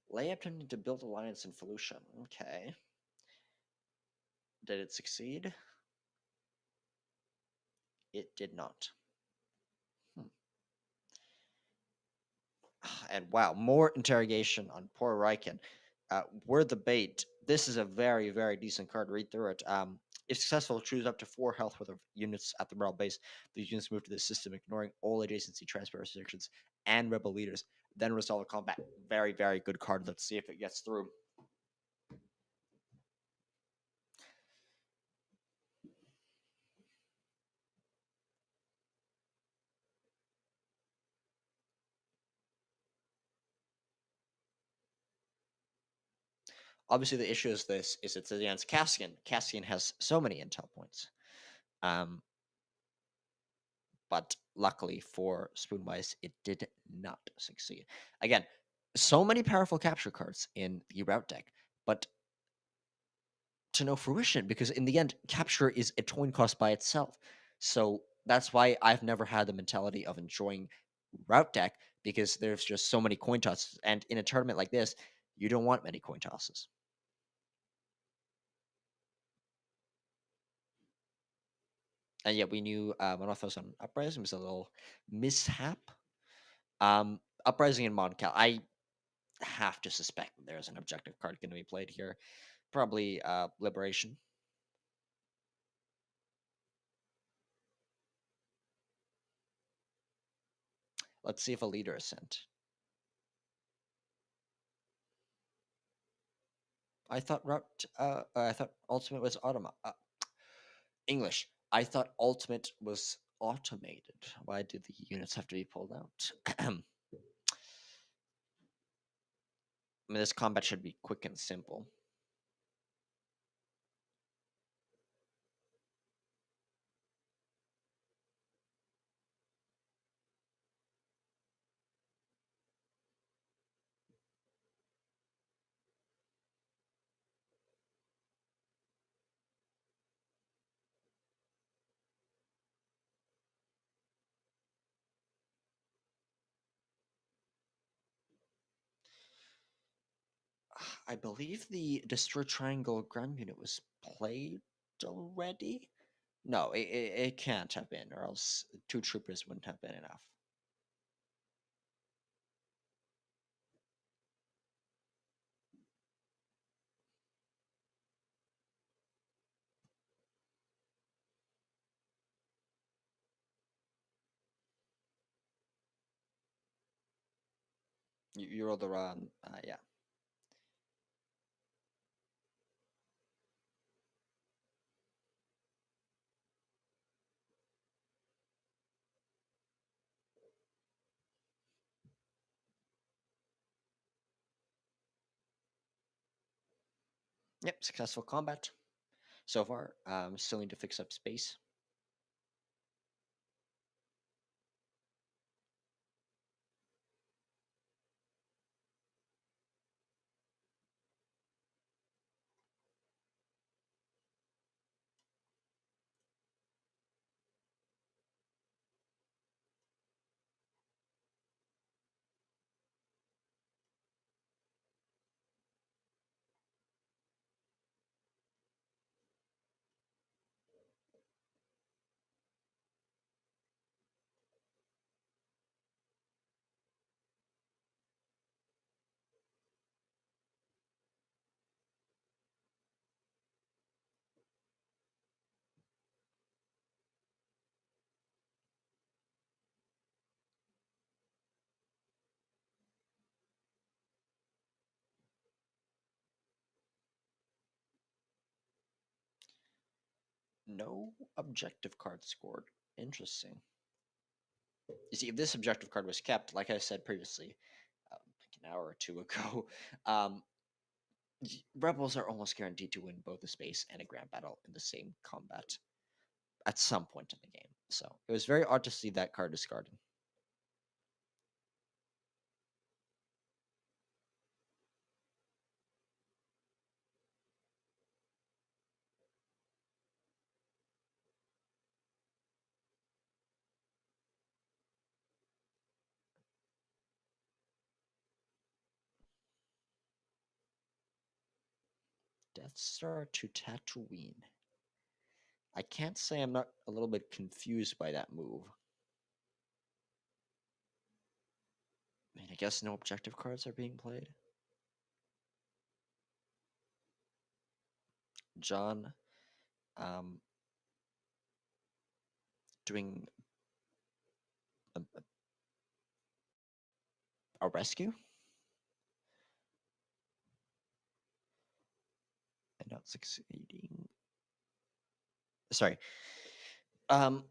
Layup tended to build alliance in Felucia. Okay. Did it succeed? It did not. And wow, more interrogation on poor Riken. We're the bait. This is a very, very decent card. Read through it. If successful, choose up to 4 health worth of units at the rebel base. These units move to the system, ignoring all adjacency transfer restrictions and rebel leaders. Then resolve the combat. Very, very good card. Let's see if it gets through. Obviously, the issue is this: is it's against Cassian. Cassian has so many intel points. Um, but luckily for Spoonwise, it did not succeed. Again, so many powerful capture cards in the route deck, but to no fruition because in the end, capture is a coin cost by itself. So that's why I've never had the mentality of enjoying route deck because there's just so many coin tosses. And in a tournament like this, you don't want many coin tosses. And yet we knew Monothos on Uprising was a little mishap. Uprising and Modcal, I have to suspect that there's an objective card going to be played here. Probably Liberation. Let's see if a leader is sent. I thought I thought Ultimate was English. I thought Ultimate was automated. Why did the units have to be pulled out? I mean, this combat should be quick and simple. I believe the Destroy Triangle ground unit was played already. No, it can't have been, or else 2 troopers wouldn't have been enough. You roll the run, yeah. Yep, successful combat so far. Still need to fix up space. No objective card scored. Interesting. You see, if this objective card was kept, like I said previously, like an hour or two ago, um, rebels are almost guaranteed to win both a space and a grand battle in the same combat at some point in the game. So it was very odd to see that card discarded. Death Star to Tatooine. I can't say I'm not a little bit confused by that move. I mean, I guess no objective cards are being played. John, um, doing a rescue and not succeeding. Sorry. Um.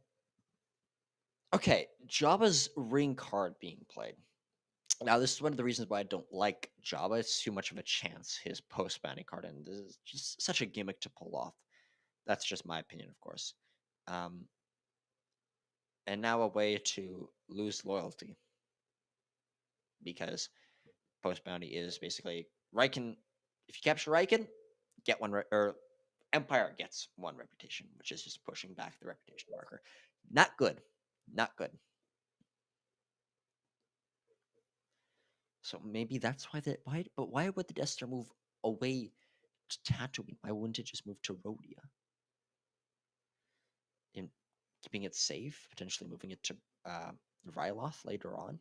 Okay, Jabba's ring card being played. Now, this is one of the reasons why I don't like Jabba. It's too much of a chance, his post bounty card, and this is just such a gimmick to pull off. That's just my opinion, of course. Um, and now a way to lose loyalty because post bounty is basically Riken. If you capture Riken, get one, or Empire gets one reputation, which is just pushing back the reputation marker. Not good. Not good. So maybe that's why but why would the Death Star move away to Tatooine? Why wouldn't it just move to Rhodia? In keeping it safe, potentially moving it to Ryloth later on.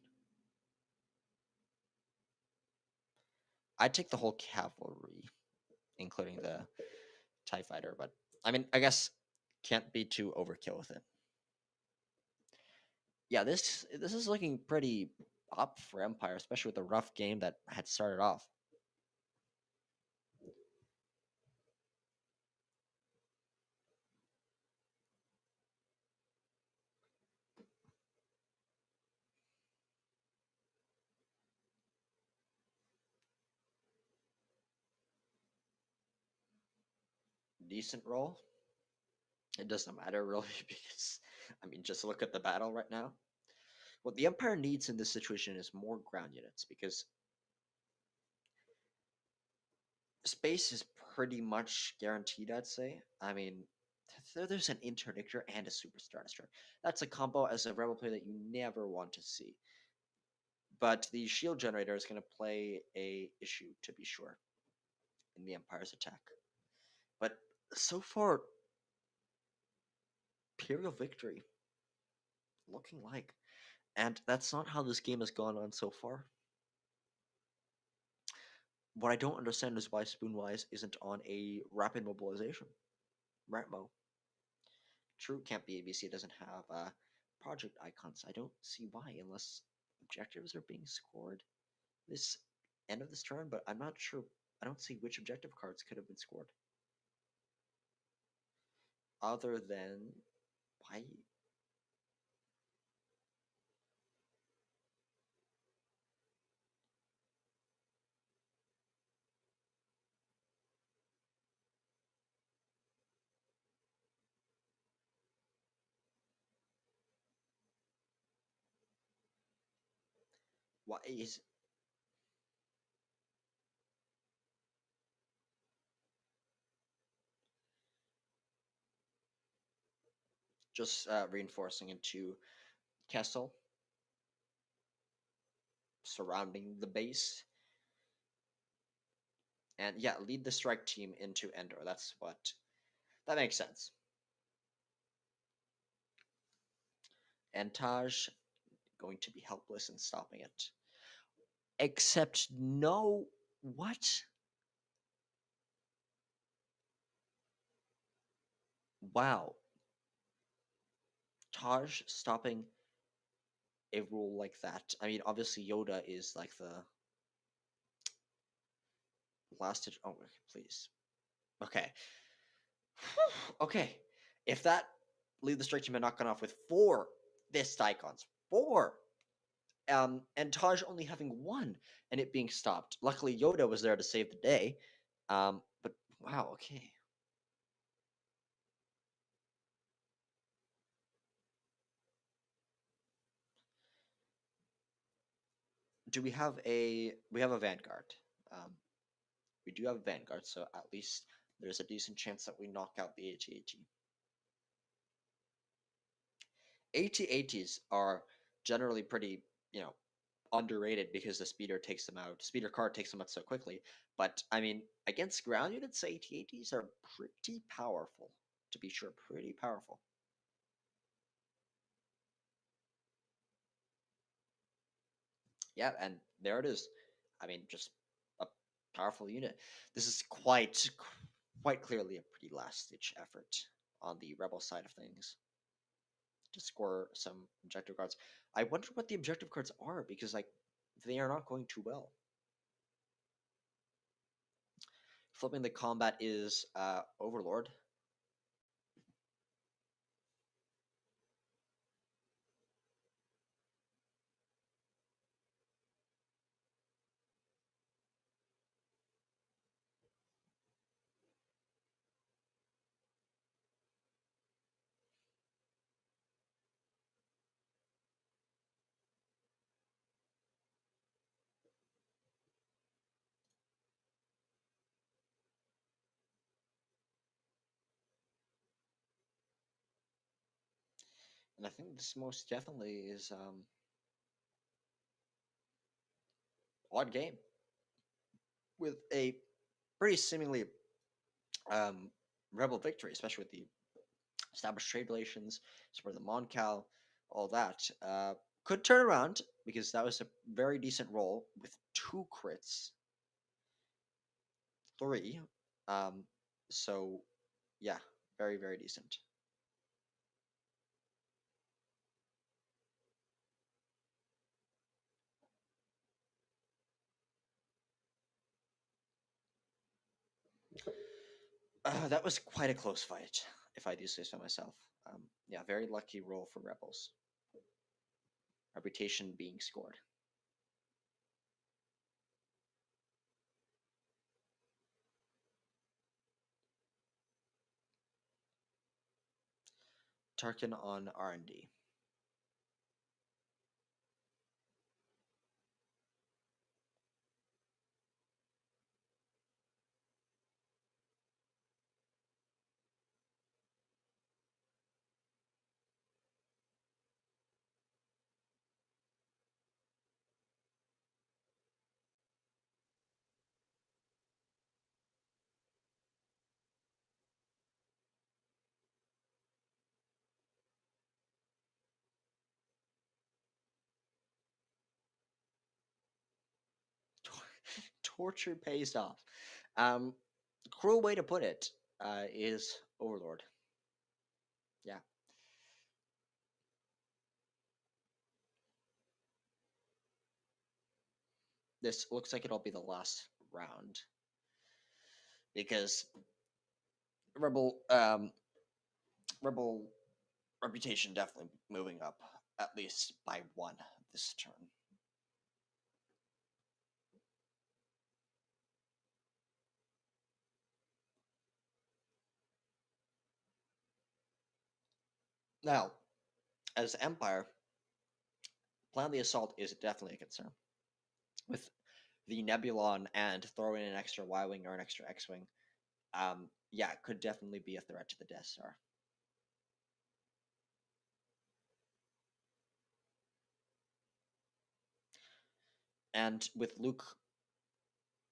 I'd take the whole cavalry, including the TIE fighter, but I mean, I guess can't be too overkill with it. Yeah, this is looking pretty up for Empire, especially with the rough game that had started off. Decent roll. It doesn't matter really because I mean, just look at the battle right now. What the Empire needs in this situation is more ground units because space is pretty much guaranteed, I'd say. I mean, there's an interdictor and a superstar destroyer. That's a combo as a rebel player that you never want to see. But the shield generator is going to play a issue to be sure in the Empire's attack. But so far, Imperial victory looking like, and that's not how this game has gone on so far. What I don't understand is why Spoonwise isn't on a rapid mobilization. Ratmo. True, can't be ABC doesn't have project icons. I don't see why, unless objectives are being scored this end of this turn, but I'm not sure. I don't see which objective cards could have been scored. Other than why is just reinforcing into Kessel surrounding the base. And yeah, lead the strike team into Endor. That makes sense. And Taj going to be helpless in stopping it. Except no, what? Wow. Taj stopping a rule like that. I mean, obviously Yoda is like the last. Oh, please. Okay. Okay. If that lead the strike team had not gone off with 4 fist icons, 4, and Taj only having 1 and it being stopped. Luckily, Yoda was there to save the day. But wow, okay. Do we have a Vanguard? Um, we do have a Vanguard, so at least there's a decent chance that we knock out the AT-AT. AT-ATs are generally pretty, underrated because the speeder card takes them out so quickly. But I mean, against ground units, AT-ATs are pretty powerful, to be sure, pretty powerful. Yeah, and there it is. I mean, just a powerful unit. This is quite clearly a pretty last-ditch effort on the rebel side of things to score some objective cards. I wonder what the objective cards are because like they are not going too well. Flipping the combat is Overlord. And I think this most definitely is odd game with a pretty seemingly um, rebel victory, especially with the established trade relations, support the Moncal, all that. Could turn around because that was a very decent roll with 2 crits, 3. Um, so yeah, very very decent. That was quite a close fight, if I do say so myself. Yeah, very lucky roll for rebels. Reputation being scored. Tarkin on R&D. Torture pays off. Um, Cruel way to put it is Overlord. Yeah, this looks like it'll be the last round because Rebel reputation definitely moving up at least by 1 this turn. Now, as Empire, plan the assault is definitely a concern. With the Nebulon and throw in an extra Y-wing or an extra X-wing, yeah, it could definitely be a threat to the Death Star. And with Luke,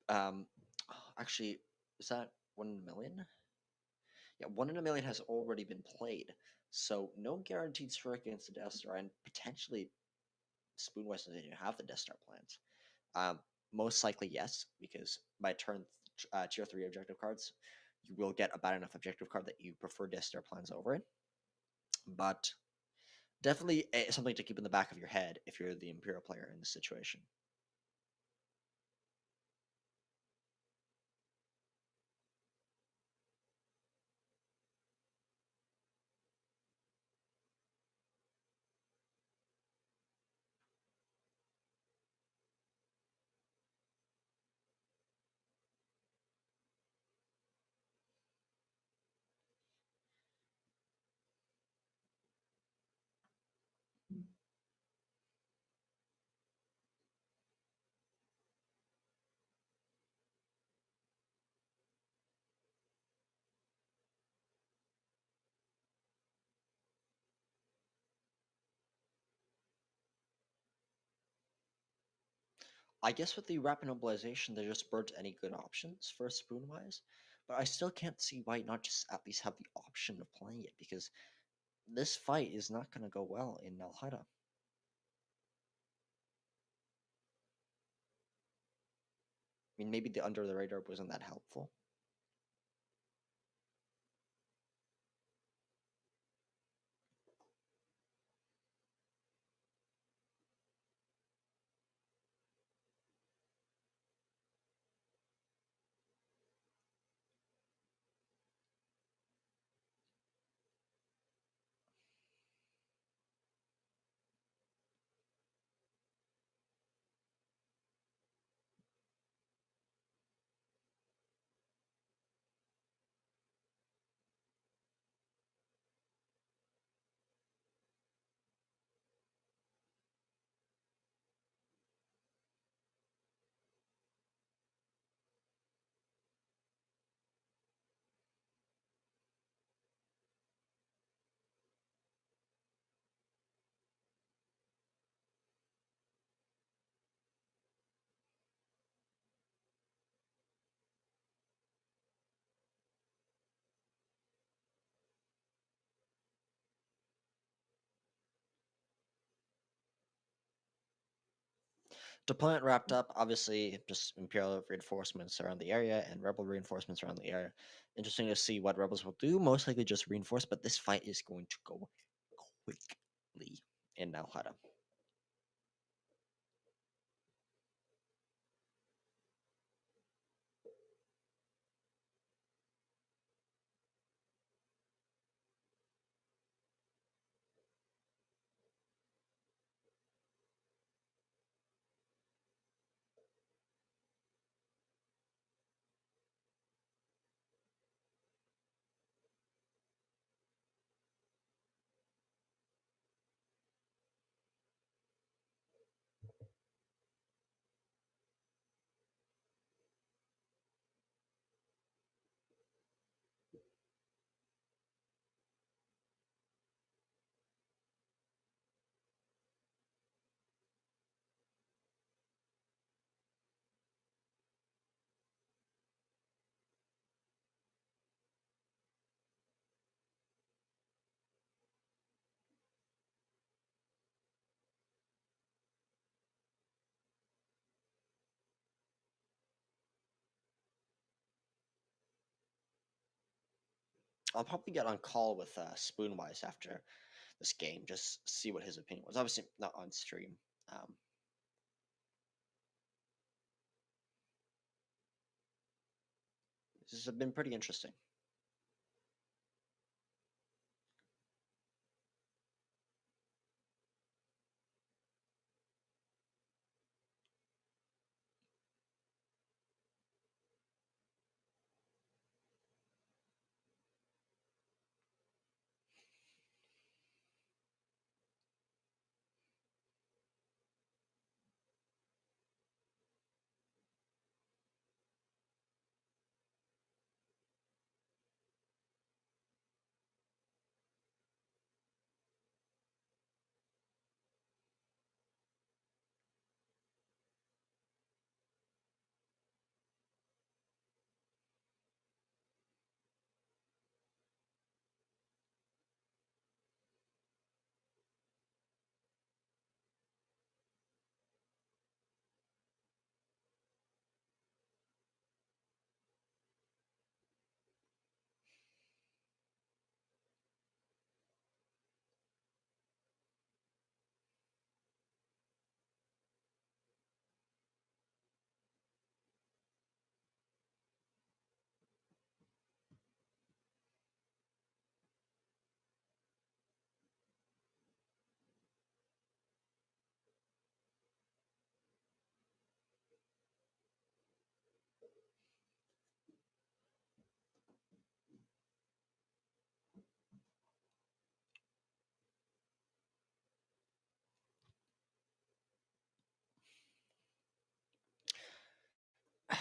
um, actually, is that 1 in a million? Yeah, 1 in a million has already been played, so no guaranteed strike against the Death Star, and potentially Spoonwise doesn't even have the Death Star plans. Um, Most likely, yes, because by turn tier 3 objective cards, you will get a bad enough objective card that you prefer Death Star plans over it. But definitely something to keep in the back of your head if you're the Imperial player in this situation. I guess with the rapid mobilization, there just weren't any good options for Spoonwise, but I still can't see why not just at least have the option of playing it, because this fight is not going to go well in Nalhada. I mean, maybe the under the radar wasn't that helpful. Deployment wrapped up. Obviously, just Imperial reinforcements around the area and Rebel reinforcements around the area. Interesting to see what Rebels will do. Most likely just reinforce, but this fight is going to go quickly in Nalhada. I'll probably get on call with Spoonwise after this game, just see what his opinion was. Obviously, not on stream. Um, this has been pretty interesting.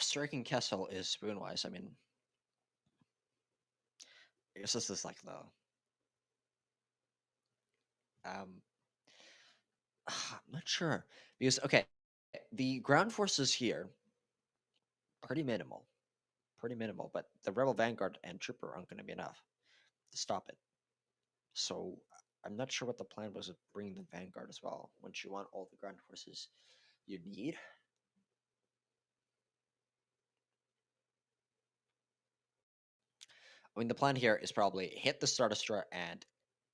Striking Kessel is Spoonwise. I mean, I guess this is like the I'm not sure because okay, The ground forces here, pretty minimal. Pretty minimal, but the Rebel Vanguard and Trooper aren't going to be enough to stop it. So I'm not sure what the plan was of bringing the Vanguard as well. Once you want all the ground forces you need. I mean, the plan here is probably hit the Star Destroyer and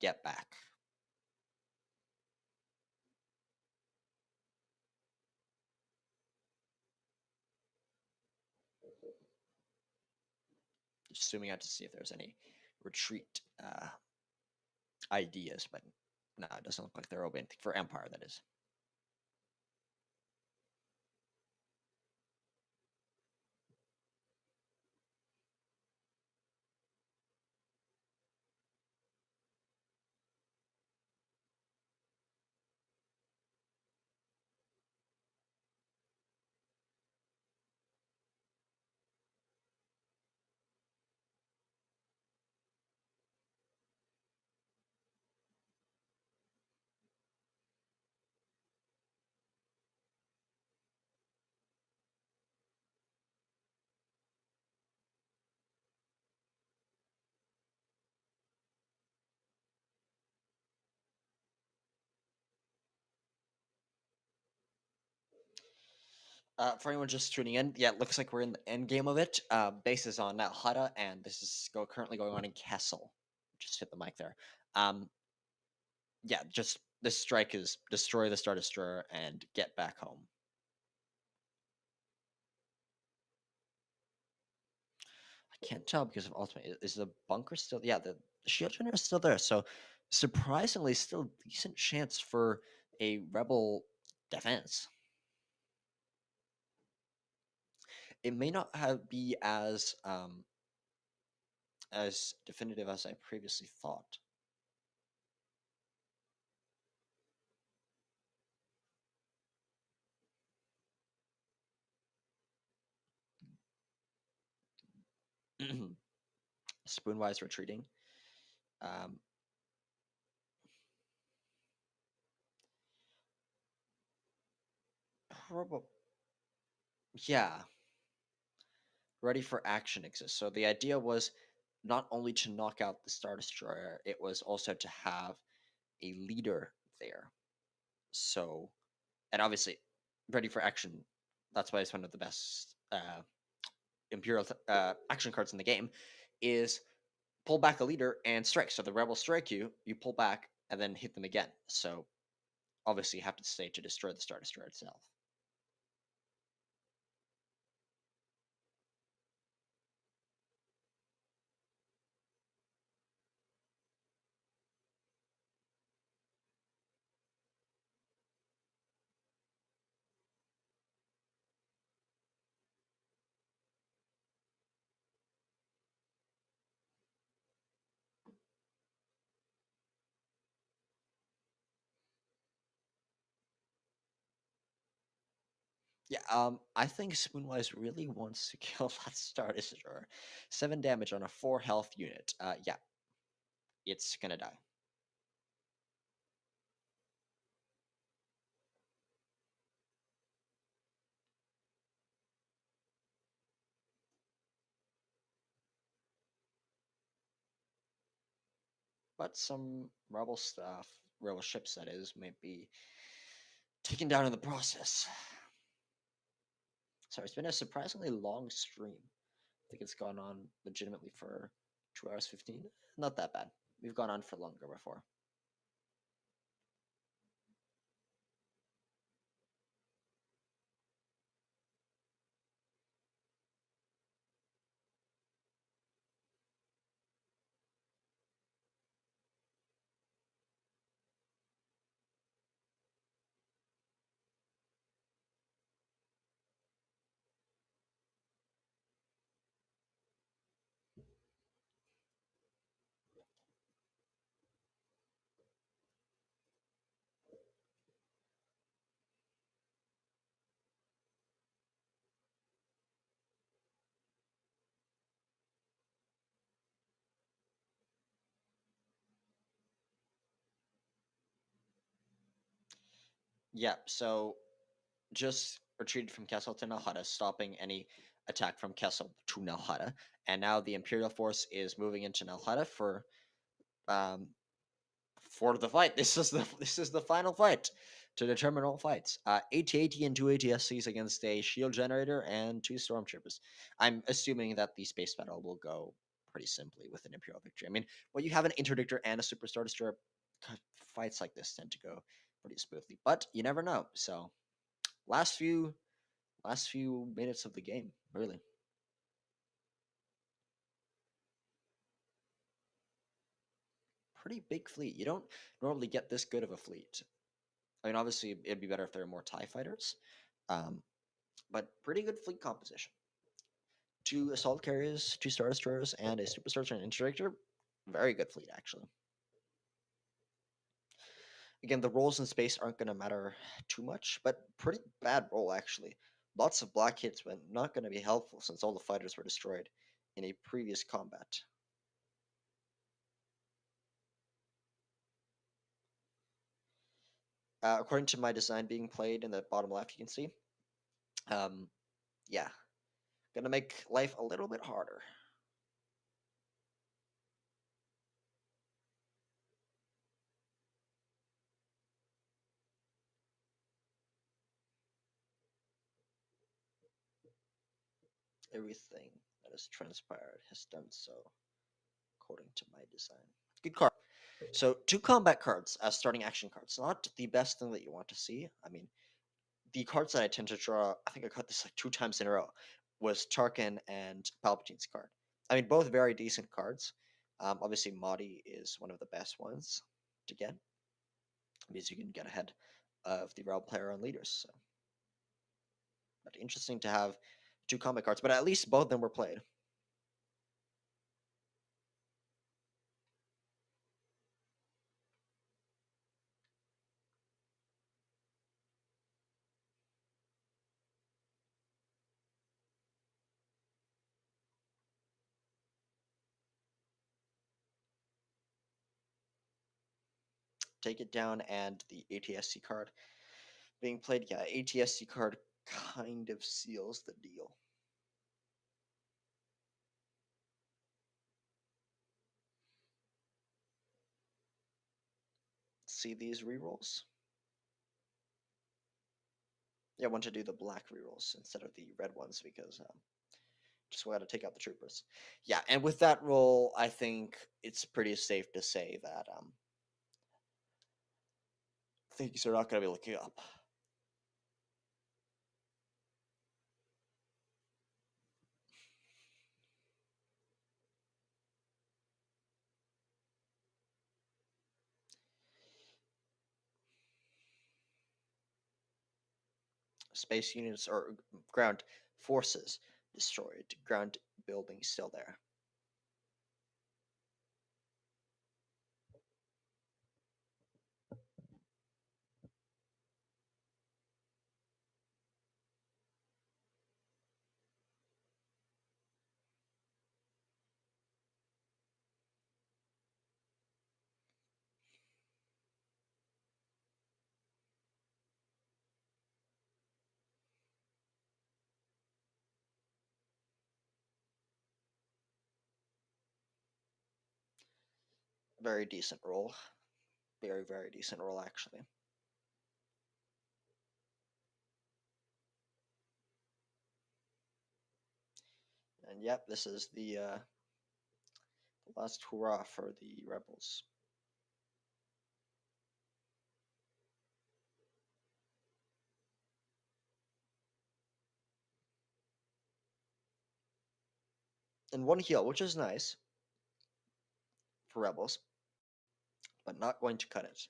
get back. Just zooming out to see if there's any retreat ideas, but no, it doesn't look like they're open for Empire, that is. For anyone just tuning in, yeah, it looks like we're in the end game of it. Base is on Hutta, and this is currently going on in Kessel. Just hit the mic there. Yeah, just this strike is destroy the Star Destroyer and get back home. I can't tell because of ultimate. Is the bunker still? Yeah, the shield generator is still there. So surprisingly, still decent chance for a rebel defense. It may not be as definitive as I previously thought. Spoonwise retreating. Um, Probably, yeah. Ready for action exists. So the idea was not only to knock out the Star Destroyer, it was also to have a leader there. So, and obviously, ready for action. That's why it's one of the best Imperial action cards in the game. Is pull back a leader and strike. So the rebels strike you, you pull back, and then hit them again. So obviously, you have to stay to destroy the Star Destroyer itself. Yeah, I think Spoonwise really wants to kill that Star Destroyer. 7 damage on a 4 health unit. Yeah, it's gonna die. But some rebel stuff, rebel ships that is, might be taken down in the process. So it's been a surprisingly long stream. I think it's gone on legitimately for 2 hours 15. Not that bad. We've gone on for longer before. Yeah, so just retreated from Kessel to Nalhada, stopping any attack from Kessel to Nalhada. And now the Imperial force is moving into Nalhada um, for the fight. This is the final fight to determine all fights. 80 and 2 ATSCs against a shield generator and 2 stormtroopers. I'm assuming that the space battle will go pretty simply with an Imperial victory. I mean, when you have an interdictor and a superstar destroyer, fights like this tend to go pretty smoothly. But you never know. So last few minutes of the game, really. Pretty big fleet. You don't normally get this good of a fleet. I mean, obviously, it'd be better if there were more TIE fighters, um, but pretty good fleet composition. 2 assault carriers, 2 star destroyers, and a superstar and an interdictor. Very good fleet, actually. Again, the rolls in space aren't going to matter too much, but pretty bad roll, actually. Lots of black hits, but not going to be helpful since all the fighters were destroyed in a previous combat. According to my design being played in the bottom left, you can see. Um, yeah, gonna make life a little bit harder. Everything that has transpired has done so according to my design. Good card. So 2 combat cards as starting action cards. Not the best thing that you want to see. I mean, the cards that I tend to draw, I think I got this like 2 times in a row, was Tarkin and Palpatine's card. I mean, both very decent cards. Obviously, Mahdi is one of the best ones to get because you can get ahead of the Realm player on leaders. So, but interesting to have 2 combat cards, but at least both of them were played. Take it down, and the ATSC card being played. Yeah, ATSC card kind of seals the deal. See these rerolls? Yeah, I want to do the black rerolls instead of the red ones because just got to take out the troopers. Yeah, and with that roll, I think it's pretty safe to say that things are not going to be looking up. Space units or ground forces destroyed. Ground buildings still there. Very decent roll. Very, very decent roll, actually. And yep, this is the last hurrah for the rebels. And 1 heal, which is nice for rebels, but not going to cut it.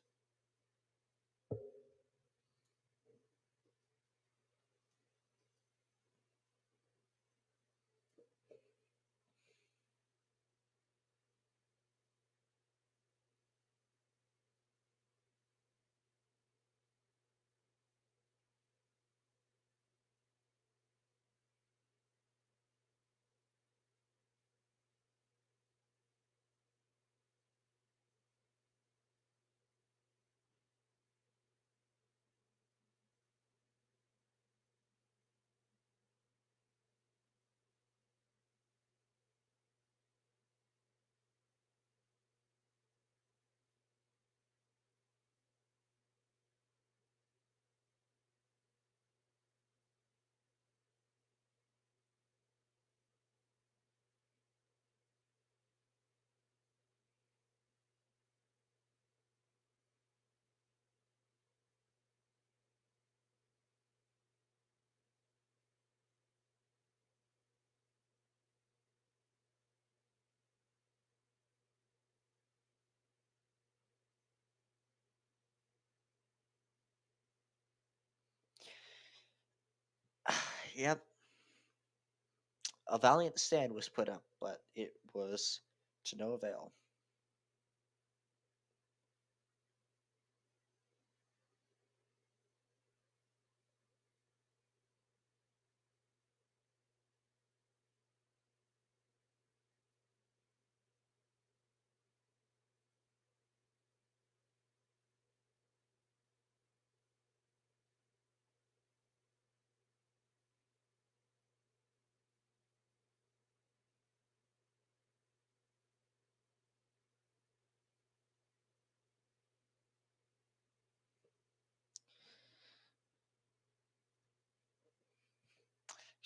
Yep. A valiant stand was put up, but it was to no avail.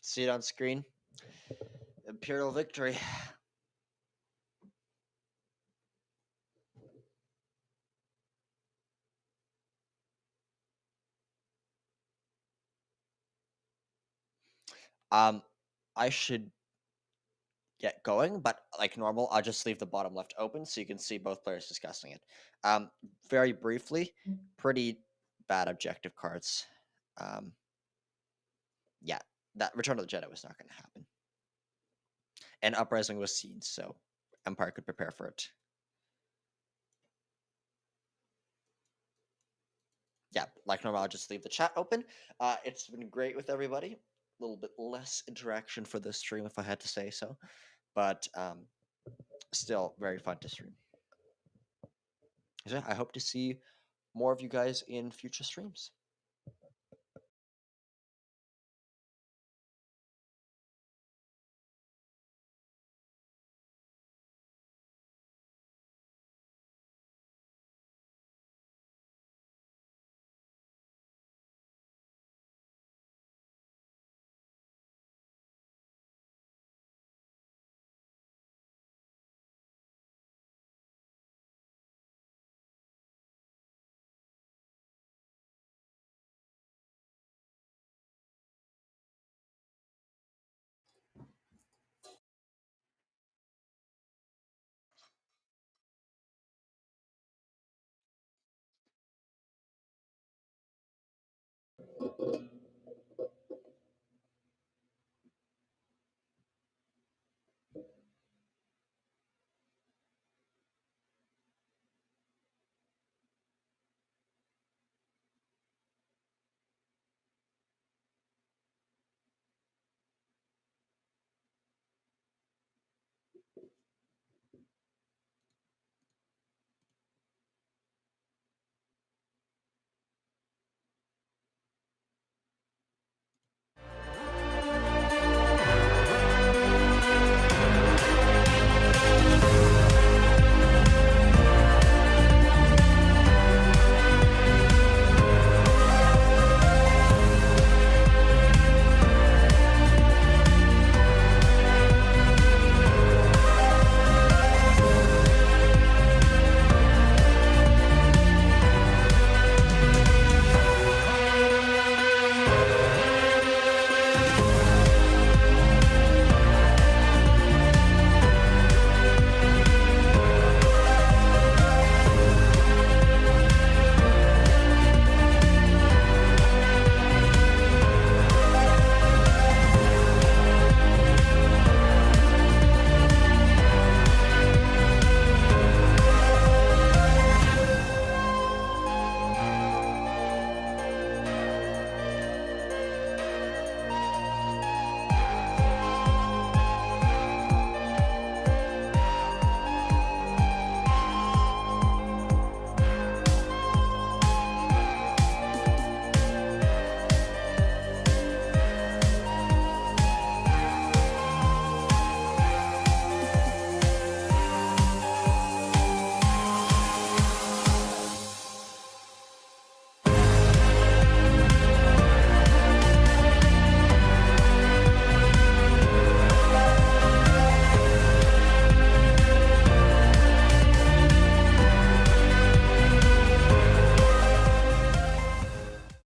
See it on screen. Imperial victory. Um, I should get going, but like normal, I'll just leave the bottom left open so you can see both players discussing it. Very briefly, pretty bad objective cards. Um, yeah, that Return of the Jedi was not going to happen. And Uprising was sieged, so Empire could prepare for it. Yeah, like normal, I'll just leave the chat open. It's been great with everybody. A little bit less interaction for this stream, if I had to say so, but still very fun to stream. So I hope to see more of you guys in future streams.